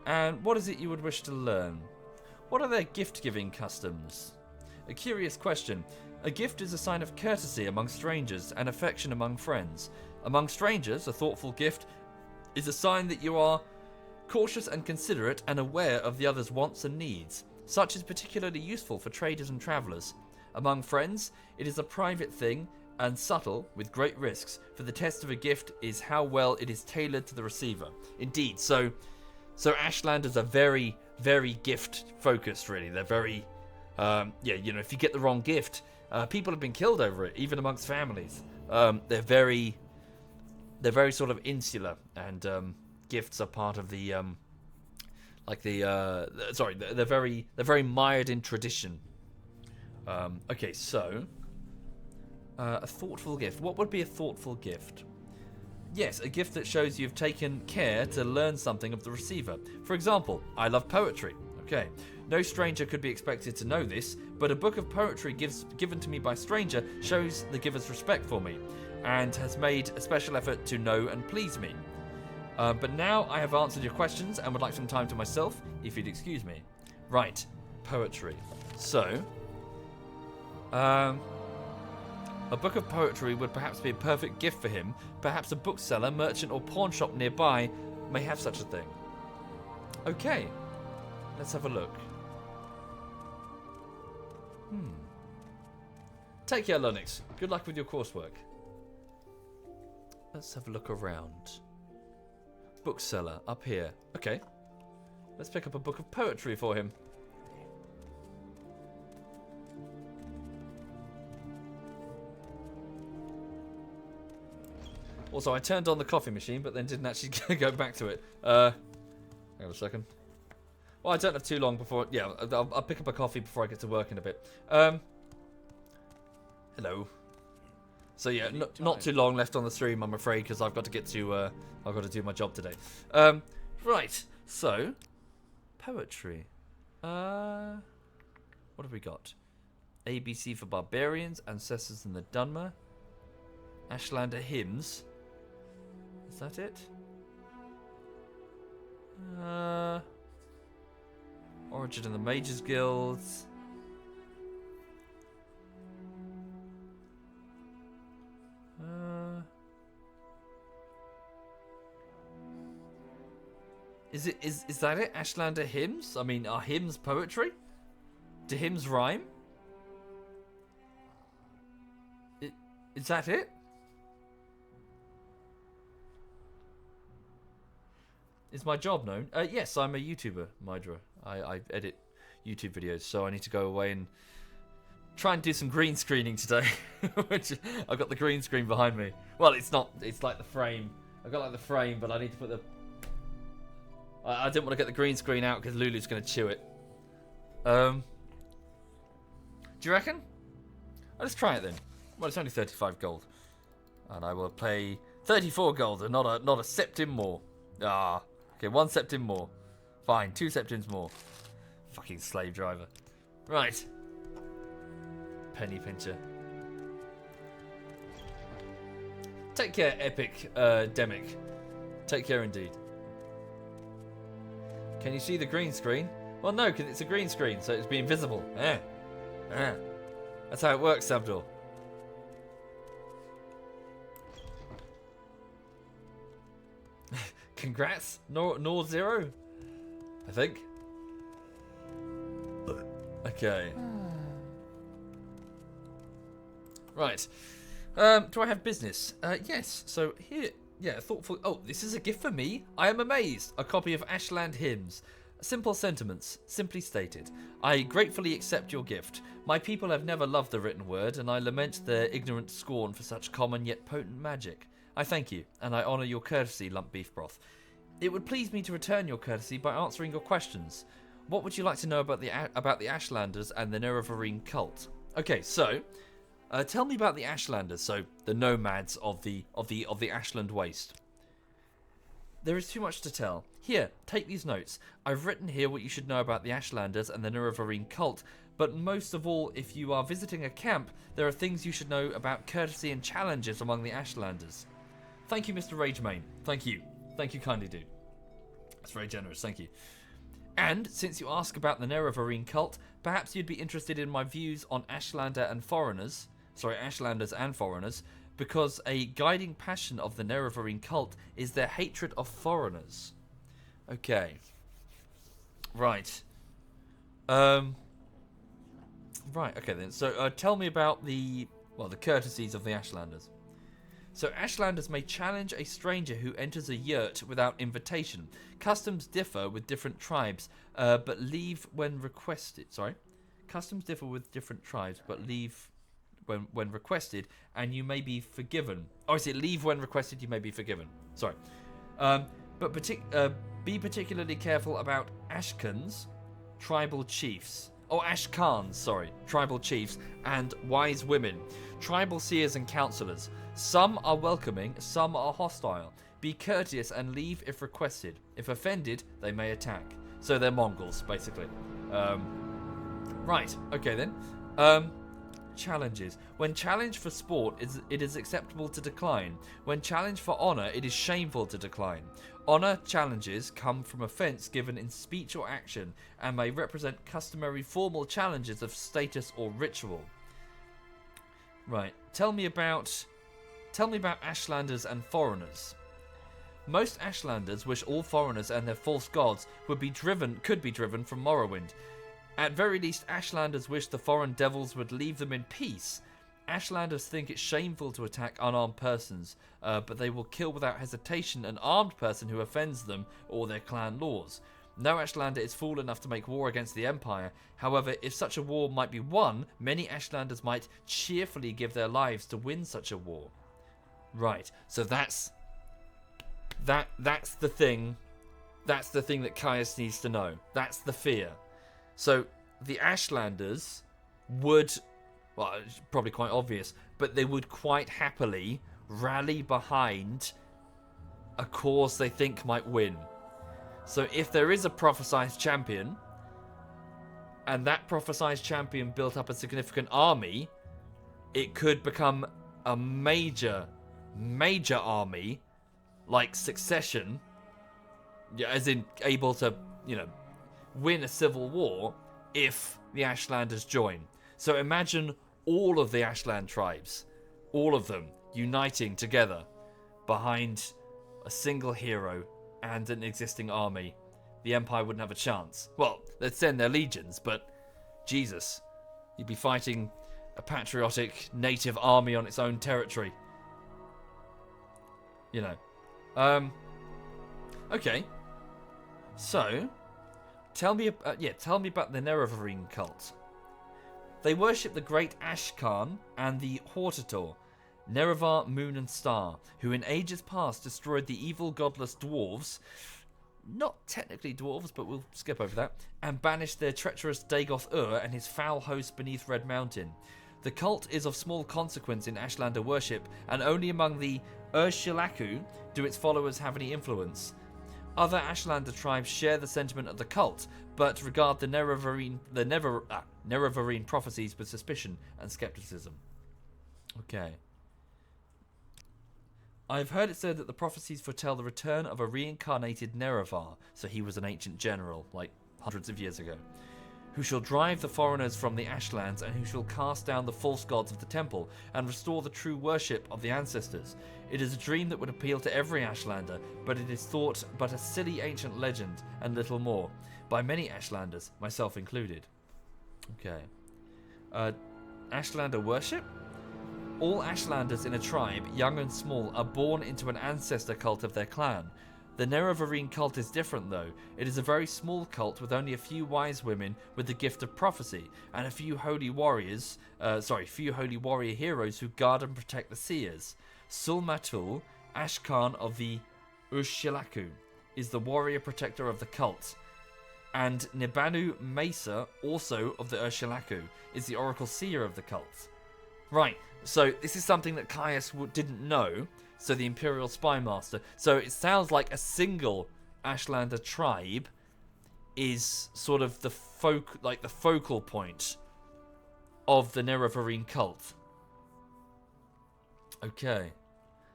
and what is it you would wish to learn? What are their gift-giving customs? A curious question. A gift is a sign of courtesy among strangers and affection among friends. Among strangers, a thoughtful gift is a sign that you are cautious and considerate and aware of the other's wants and needs. Such is particularly useful for traders and travellers. Among friends, it is a private thing and subtle with great risks, for the test of a gift is how well it is tailored to the receiver. Indeed, so Ashlanders are very, very gift-focused, really. They're very, if you get the wrong gift, people have been killed over it, even amongst families. They're very sort of insular, and gifts are part of the, they're very mired in tradition. Okay, so a thoughtful gift. What would be a thoughtful gift? Yes, a gift that shows you've taken care to learn something of the receiver. For example, I love poetry. Okay. No stranger could be expected to know this, but a book of poetry given to me by a stranger shows the giver's respect for me, and has made a special effort to know and please me. But now I have answered your questions and would like some time to myself, if you'd excuse me. Right, poetry. So, a book of poetry would perhaps be a perfect gift for him. Perhaps a bookseller, merchant, or pawn shop nearby may have such a thing. Okay, let's have a look. Take care, Lunix. Good luck with your coursework. Let's have a look around. Bookseller, up here. Okay. Let's pick up a book of poetry for him. Also, I turned on the coffee machine, but then didn't actually go back to it. Hang on a second. Well, I don't have too long before... Yeah, I'll pick up a coffee before I get to work in a bit. Hello. So yeah, not too long left on the stream, I'm afraid, because I've got to get to... I've got to do my job today. Right, so... Poetry. What have we got? ABC for Barbarians, Ancestors in the Dunmer, Ashlander Hymns. Is that it? Origin of the Mages Guilds. Is that it? Ashlander Hymns? I mean, are hymns poetry? Do hymns rhyme? Is that it? Is my job known? Yes, I'm a YouTuber, Mydra. I edit YouTube videos, so I need to go away and try and do some green screening today. Which I've got the green screen behind me. Well, it's not. It's like the frame. I've got like the frame, but I need to put the... I didn't want to get the green screen out because Lulu's going to chew it. Do you reckon? Let's try it then. Well, it's only 35 gold. And I will pay 34 gold and not a septim more. Ah, okay, 1 septim more. Fine, 2 septims more. Fucking slave driver. Right. Penny pincher. Take care, Epic Demic. Take care indeed. Can you see the green screen? Well, no, because it's a green screen, so it's being visible. That's how it works, Sabdor. Congrats, Nor Zero, I think. Okay. Right. Do I have business? Yes. So here, yeah, thoughtful. Oh, this is a gift for me. I am amazed. A copy of Ashland Hymns. Simple sentiments, simply stated. I gratefully accept your gift. My people have never loved the written word, and I lament their ignorant scorn for such common yet potent magic. I thank you, and I honour your courtesy, Lump Beef Broth. It would please me to return your courtesy by answering your questions. What would you like to know about the Ashlanders and the Nerevarine cult? Okay, so tell me about the Ashlanders, so the nomads of the Ashland Waste. There is too much to tell. Here, take these notes. I've written here what you should know about the Ashlanders and the Nerevarine cult, but most of all, if you are visiting a camp, there are things you should know about courtesy and challenges among the Ashlanders. Thank you, Mr. Ragemane. Thank you. Thank you kindly, dude. That's very generous, thank you. And, since you ask about the Nerevarine cult, perhaps you'd be interested in my views on Ashlanders and foreigners, because a guiding passion of the Nerevarine cult is their hatred of foreigners. Okay. Right. Right, okay then. So, tell me about the courtesies of the Ashlanders. So, Ashlanders may challenge a stranger who enters a yurt without invitation. Customs differ with different tribes, but leave when requested. Sorry? Customs differ with different tribes, but leave when requested, and you may be forgiven. Oh, I see. Leave when requested, you may be forgiven. Sorry. But be particularly careful about Ashkans, tribal chiefs. Ashkans, sorry, tribal chiefs, and wise women, tribal seers and counselors. Some are welcoming, some are hostile. Be courteous and leave if requested. If offended, they may attack. So they're Mongols, basically. Right, okay then. Challenges. When challenged for sport, it is acceptable to decline. When challenged for honor, it is shameful to decline. Honor challenges come from offense given in speech or action and may represent customary formal challenges of status or ritual. Right. Tell me about Ashlanders and foreigners. Most Ashlanders wish all foreigners and their false gods could be driven from Morrowind. At very least, Ashlanders wish the foreign devils would leave them in peace. Ashlanders think it's shameful to attack unarmed persons, but they will kill without hesitation an armed person who offends them or their clan laws. No Ashlander is fool enough to make war against the Empire. However, if such a war might be won, many Ashlanders might cheerfully give their lives to win such a war. Right, so that's the thing. That's the thing that Caius needs to know. That's the fear. So the Ashlanders would, well, it's probably quite obvious, but they would quite happily rally behind a cause they think might win. So if there is a prophesized champion, and that prophesized champion built up a significant army, it could become a major army, like Succession, as in able to, win a civil war if the Ashlanders join. So imagine all of the Ashland tribes, all of them uniting together behind a single hero and an existing army. The Empire wouldn't have a chance. Well, they'd send their legions, but Jesus, you'd be fighting a patriotic native army on its own territory. Okay. So, tell me about the Nerevarine cult. They worship the great Ashkan and the Hortator, Nerevar, Moon and Star, who in ages past destroyed the evil godless dwarves, not technically dwarves, but we'll skip over that, and banished their treacherous Dagoth Ur and his foul host beneath Red Mountain. The cult is of small consequence in Ashlander worship, and only among the Urshilaku do its followers have any influence. Other Ashlander tribes share the sentiment of the cult, but regard the Nerevarine prophecies with suspicion and skepticism. Okay. I've heard it said that the prophecies foretell the return of a reincarnated Nerevar, so he was an ancient general, like hundreds of years ago, who shall drive the foreigners from the Ashlands and who shall cast down the false gods of the temple and restore the true worship of the ancestors. It is a dream that would appeal to every Ashlander, but it is thought but a silly ancient legend and little more, by many Ashlanders, myself included. Okay. Ashlander worship? All Ashlanders in a tribe, young and small, are born into an ancestor cult of their clan. The Nerevarine cult is different though. It is a very small cult with only a few wise women with the gift of prophecy, and a few holy warrior heroes who guard and protect the seers. Sulmatul, Ashkan of the Urshilaku, is the warrior protector of the cult. And Nibanu Mesa, also of the Urshilaku, is the oracle seer of the cult. Right, so this is something that Caius didn't know, so the Imperial Spy Master. So it sounds like a single Ashlander tribe is sort of the focal point of the Nerevarine cult. Okay,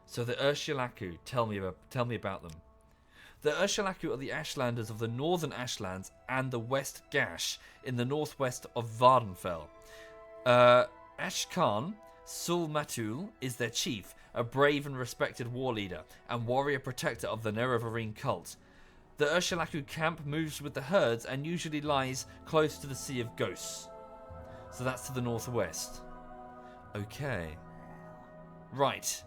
so the Urshilaku, tell me about them. The Urshilaku are the Ashlanders of the Northern Ashlands and the West Gash in the northwest of Vardenfell. Ashkan Sulmatul is their chief, a brave and respected war leader and warrior protector of the Nerevarine cult. The Urshilaku camp moves with the herds and usually lies close to the Sea of Ghosts. So that's to the northwest. Okay. Right.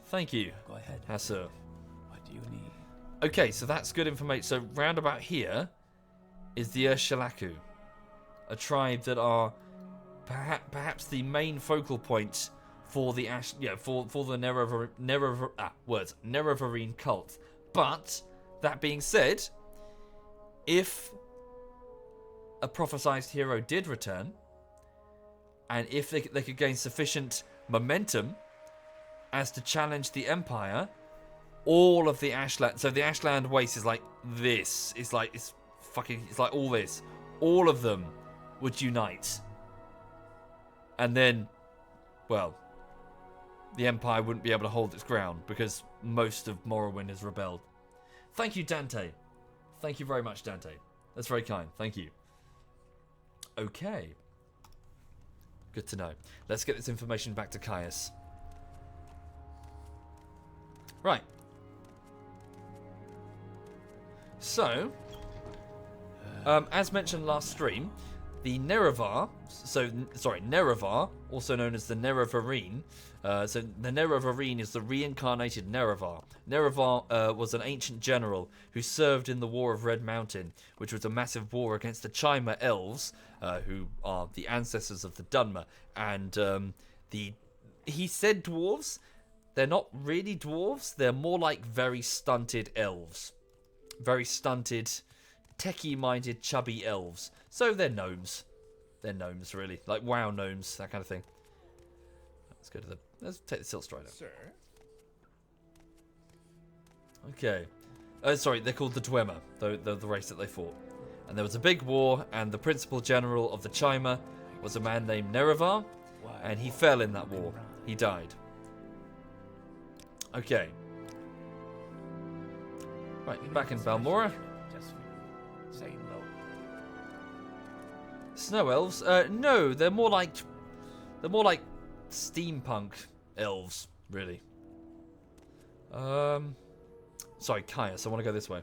Thank you. Go ahead. Hassur. What do you need? Okay, so that's good information. So round about here is the Urshilaku, a tribe that are perhaps the main focal point for the Nerevarine cult. But that being said, if a prophesized hero did return, and if they could gain sufficient momentum as to challenge the Empire, all of the Ashland... So the Ashland Waste is like this. It's like all this. All of them would unite. And then, well, the Empire wouldn't be able to hold its ground because most of Morrowind has rebelled. Thank you, Dante. Thank you very much, Dante. That's very kind. Thank you. Okay. Good to know. Let's get this information back to Caius. Right. So, as mentioned last stream, the Nerevar, Nerevar, also known as the Nerevarine. So the Nerevarine is the reincarnated Nerevar. Nerevar was an ancient general who served in the War of Red Mountain, which was a massive war against the Chima elves, who are the ancestors of the Dunmer. And he said dwarves. They're not really dwarves. They're more like very stunted elves. Very stunted, techie-minded, chubby elves. So they're gnomes. They're gnomes, really. Like WoW gnomes, that kind of thing. Let's take the Silt Strider. Sir? Okay. Sorry, they're called the Dwemer, the race that they fought. And there was a big war, and the principal general of the Chima was a man named Nerevar, and he fell in that war. He died. Okay. Right, back in Balmora. Just saying no. Snow elves? No, they're more like steampunk elves, really. Sorry, Caius, I want to go this way.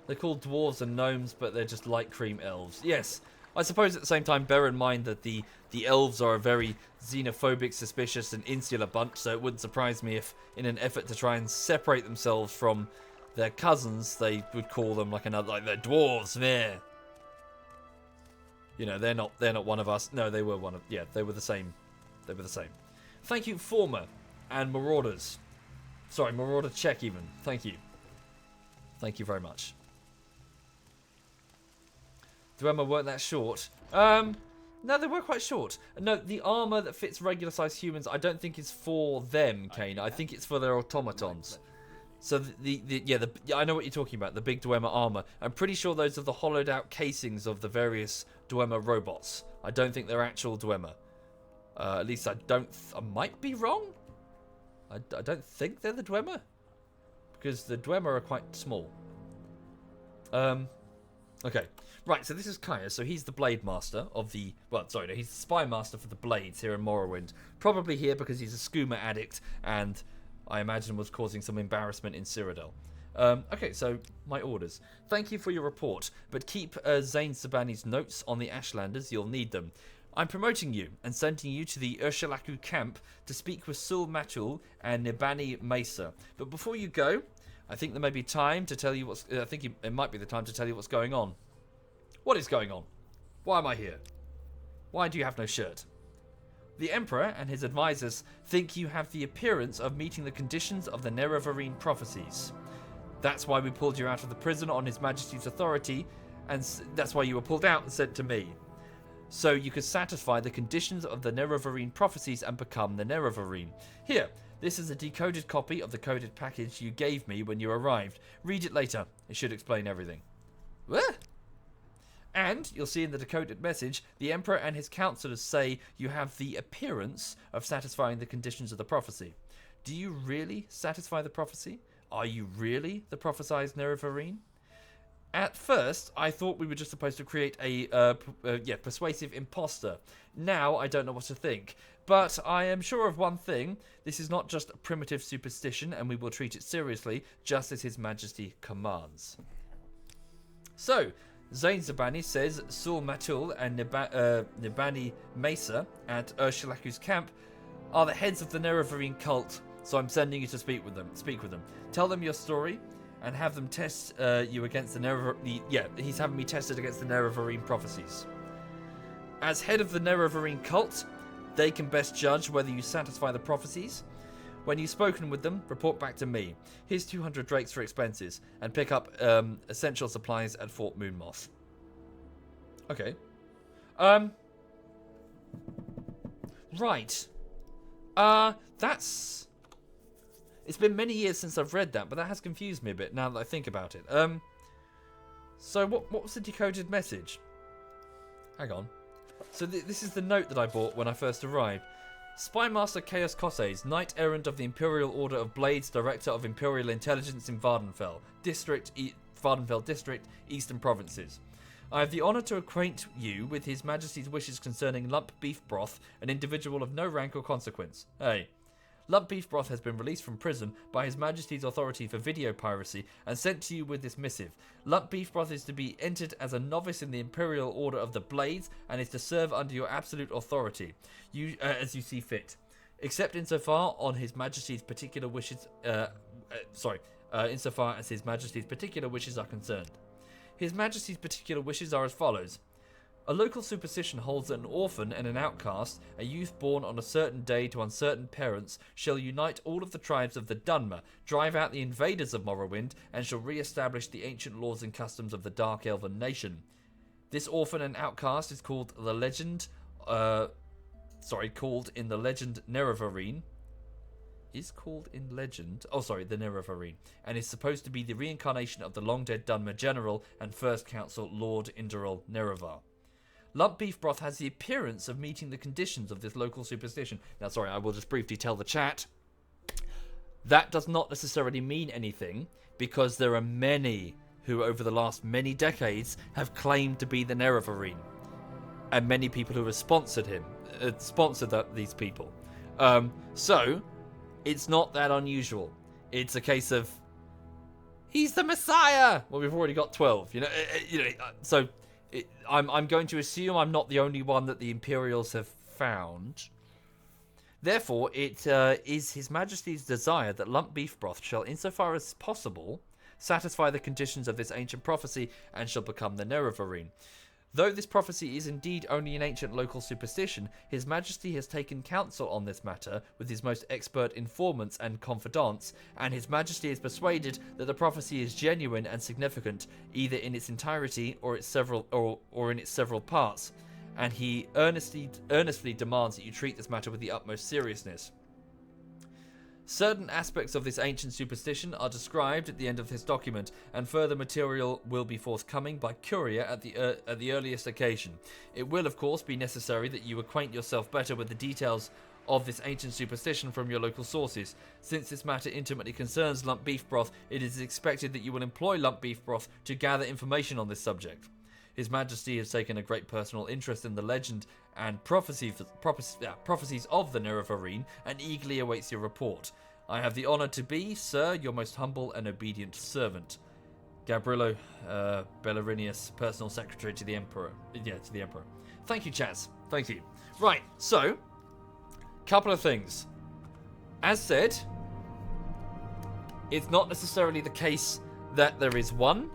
They're called dwarves and gnomes, but they're just light cream elves. Yes, I suppose at the same time, bear in mind that the elves are a very xenophobic, suspicious, and insular bunch, so it wouldn't surprise me if, in an effort to try and separate themselves from their cousins, they would call them like they're dwarves, there. You know, they're not one of us. No, they were one of... Yeah, they were the same. They were the same. Thank you, Former and Marauders. Sorry, Marauder Check even. Thank you. Thank you very much. Dwemer weren't that short. No, they were quite short. No, the armor that fits regular-sized humans, I don't think is for them, Kane. I think it's for their automatons. So I know what you're talking about. The big Dwemer armor. I'm pretty sure those are the hollowed-out casings of the various Dwemer robots. I don't think they're actual Dwemer. At least I might be wrong. I don't think they're the Dwemer, because the Dwemer are quite small. Okay. Right, so this is Caius. So he's the Blade Master of the... Well, sorry, no, he's the Spy Master for the Blades here in Morrowind. Probably here because he's a skooma addict and I imagine was causing some embarrassment in Cyrodiil. Okay, so my orders. Thank you for your report, but keep Zane Sabani's notes on the Ashlanders. You'll need them. I'm promoting you and sending you to the Ursulaku camp to speak with Sul Matul and Nibani Mesa. But before you go, I think there may be time to tell you what's... it might be the time to tell you what's going on. What is going on? Why am I here? Why do you have no shirt? The Emperor and his advisors think you have the appearance of meeting the conditions of the Nerevarine prophecies. That's why we pulled you out of the prison on His Majesty's authority, and that's why you were pulled out and sent to me. So you could satisfy the conditions of the Nerevarine prophecies and become the Nerevarine. Here, this is a decoded copy of the coded package you gave me when you arrived. Read it later. It should explain everything. What? And you'll see in the decoded message, the Emperor and his counselors say you have the appearance of satisfying the conditions of the prophecy. Do you really satisfy the prophecy? Are you really the prophesized Nerevarine? At first, I thought we were just supposed to create a persuasive imposter. Now, I don't know what to think. But I am sure of one thing. This is not just a primitive superstition, and we will treat it seriously, just as His Majesty commands. So, Zane Zabani says Sul Matul and Nibani Mesa at Ursulaku's camp are the heads of the Nerevarine cult, so I'm sending you to speak with them. Tell them your story and have them test you against the Nerevarine... he's having me tested against the Nerevarine prophecies. As head of the Nerevarine cult, they can best judge whether you satisfy the prophecies. When you've spoken with them, report back to me. Here's 200 drakes for expenses, and pick up essential supplies at Fort Moonmoth. Okay. Right. That's... It's been many years since I've read that, but that has confused me a bit now that I think about it. So what was the decoded message? Hang on. So this is the note that I bought when I first arrived. Spymaster Chaos Kosses, Knight Errant of the Imperial Order of Blades, Director of Imperial Intelligence in Vardenfell District, Eastern Provinces. I have the honour to acquaint you with His Majesty's wishes concerning Lump Beef Broth, an individual of no rank or consequence. Hey. Lump Beef Broth has been released from prison by His Majesty's authority for video piracy and sent to you with this missive. Lump Beef Broth is to be entered as a novice in the Imperial Order of the Blades and is to serve under your absolute authority, as you see fit, except insofar on His Majesty's particular wishes. Insofar as His Majesty's particular wishes are concerned. His Majesty's particular wishes are as follows. A local superstition holds that an orphan and an outcast, a youth born on a certain day to uncertain parents, shall unite all of the tribes of the Dunmer, drive out the invaders of Morrowind, and shall re-establish the ancient laws and customs of the Dark Elven nation. This orphan and outcast is called in the legend Nerevarine. The Nerevarine, and is supposed to be the reincarnation of the long-dead Dunmer general and First Council Lord Inderil Nerevar. Lump Beef Broth has the appearance of meeting the conditions of this local superstition. Now, sorry, I will just briefly tell the chat. That does not necessarily mean anything, because there are many who, over the last many decades, have claimed to be the Nerevarine. And many people who have sponsored these people. So, it's not that unusual. It's a case of, he's the Messiah! Well, we've already got 12, so... I'm going to assume I'm not the only one that the Imperials have found. Therefore, it is His Majesty's desire that Lump Beef Broth shall, insofar as possible, satisfy the conditions of this ancient prophecy and shall become the Nerevarine. Though this prophecy is indeed only an ancient local superstition, His Majesty has taken counsel on this matter with his most expert informants and confidants, and His Majesty is persuaded that the prophecy is genuine and significant, either in its entirety or in its several parts, and he earnestly demands that you treat this matter with the utmost seriousness. Certain aspects of this ancient superstition are described at the end of this document, and further material will be forthcoming by courier at the earliest occasion. It will, of course, be necessary that you acquaint yourself better with the details of this ancient superstition from your local sources. Since this matter intimately concerns Lump Beef Broth, it is expected that you will employ Lump Beef Broth to gather information on this subject. His Majesty has taken a great personal interest in the legend and prophecies of the Nerevarine and eagerly awaits your report. I have the honour to be, sir, your most humble and obedient servant, Gabriello Bellarinius, personal secretary to the Emperor. To the Emperor. Thank you, Chaz. Thank you. Right, so, couple of things. As said, it's not necessarily the case that there is one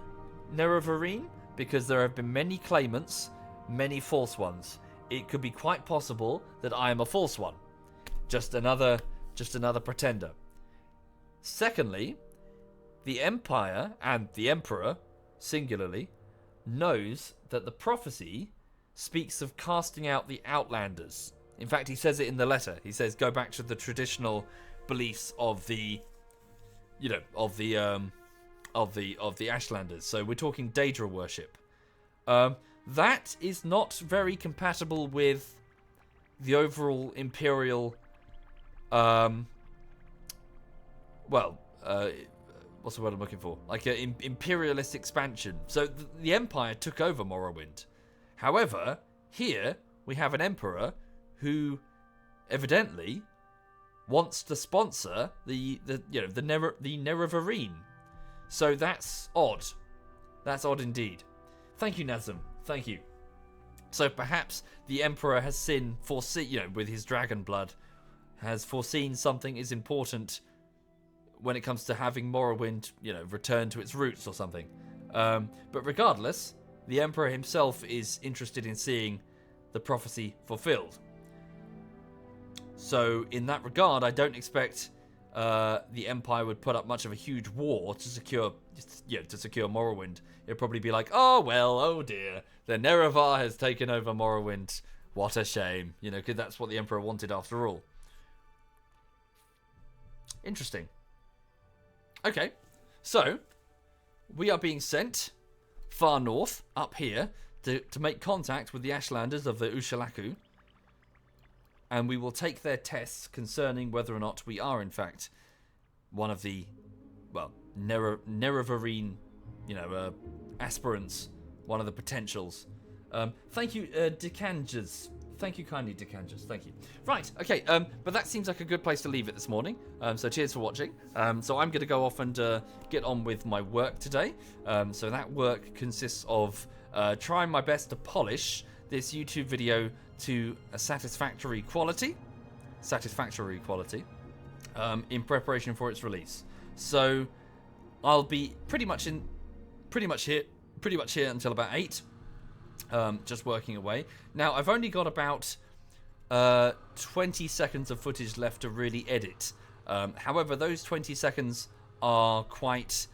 Nerevarine, because there have been many claimants, many false ones. It could be quite possible that I am a false one. Just another pretender. Secondly, the Empire and the Emperor, singularly, knows that the prophecy speaks of casting out the Outlanders. In fact, he says it in the letter. He says, go back to the traditional beliefs of the Ashlanders. So we're talking Daedra worship. That is not very compatible with the overall Imperial, what's the word I'm looking for? Like an imperialist expansion. So the Empire took over Morrowind. However, here we have an Emperor who evidently wants to sponsor the Nerevarine. So that's odd. That's odd indeed. Thank you, Nazem. Thank you. So perhaps the Emperor has with his dragon blood, has foreseen something is important when it comes to having Morrowind, return to its roots or something. But regardless, the Emperor himself is interested in seeing the prophecy fulfilled. So in that regard, I don't expect the Empire would put up much of a huge war to secure Morrowind. It'd probably be like, oh well, oh dear, the Nerevar has taken over Morrowind. What a shame, you know, because that's what the Emperor wanted after all. Interesting. Okay, so we are being sent far north, up here, to make contact with the Ashlanders of the Ushalaku, and we will take their tests concerning whether or not we are, in fact, one of the, well, Nerevarine, aspirants, one of the potentials. Thank you, Decanges. Thank you kindly, Decanges. Thank you. Right, okay, but that seems like a good place to leave it this morning. So cheers for watching. So I'm going to go off and get on with my work today. So that work consists of trying my best to polish this YouTube video to a satisfactory quality. In preparation for its release. So I'll be pretty much here until about 8. Just working away. Now, I've only got about 20 seconds of footage left to really edit. However, those 20 seconds are quite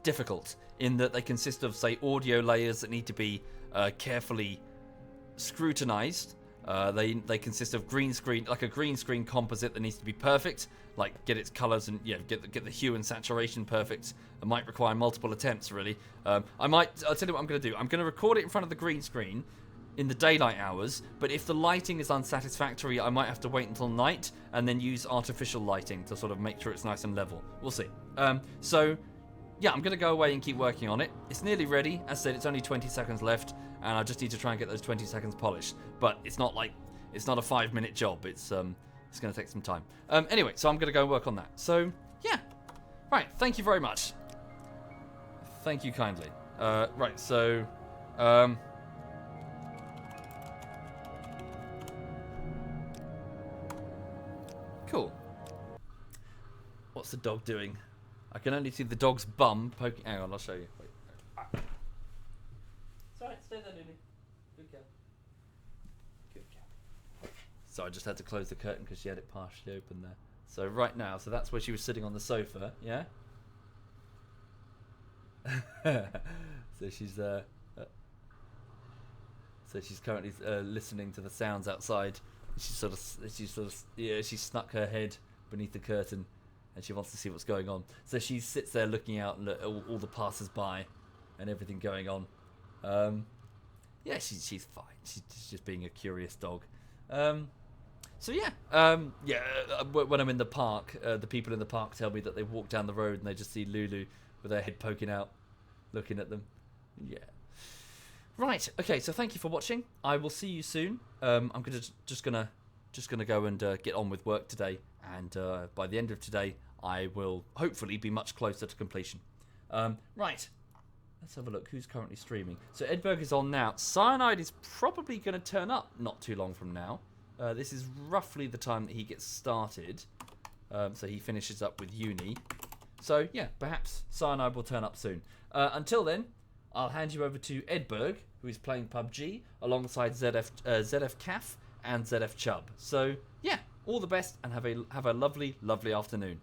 difficult in that they consist of, say, audio layers that need to be carefully scrutinized. They consist of green screen, like a green screen composite that needs to be perfect, like get its colors and get the hue and saturation perfect. It might require multiple attempts, really. I'll tell you what I'm going to do. I'm going to record it in front of the green screen in the daylight hours, but if the lighting is unsatisfactory, I might have to wait until night and then use artificial lighting to sort of make sure it's nice and level. We'll see. So yeah, I'm going to go away and keep working on it. It's nearly ready. As I said, it's only 20 seconds left, and I just need to try and get those 20 seconds polished. But it's not a 5-minute job. It's going to take some time. Anyway, so I'm going to go work on that. So yeah, right. Thank you very much. Thank you kindly. Right. So cool. What's the dog doing? I can only see the dog's bum poking. Hang on, I'll show you. Wait. Sorry, stay there, Lily. Good girl. Good girl. So I just had to close the curtain because she had it partially open there. So right now, so that's where she was sitting on the sofa, yeah? So she's currently listening to the sounds outside. She snuck her head beneath the curtain, and she wants to see what's going on. So she sits there looking out at all the passers-by and everything going on. Yeah, she's fine. She's just being a curious dog. So yeah, when I'm in the park, the people in the park tell me that they walk down the road and they just see Lulu with her head poking out, looking at them. Yeah. Right. Okay. So thank you for watching. I will see you soon. I'm just gonna go and get on with work today, and by the end of today, I will hopefully be much closer to completion. Right. Let's have a look. Who's currently streaming? So Edberg is on now. Cyanide is probably going to turn up not too long from now. This is roughly the time that he gets started. So he finishes up with uni. So yeah, perhaps Cyanide will turn up soon. Until then, I'll hand you over to Edberg, who is playing PUBG alongside ZF Caf and ZF Chubb. So yeah, all the best and have a lovely, lovely afternoon.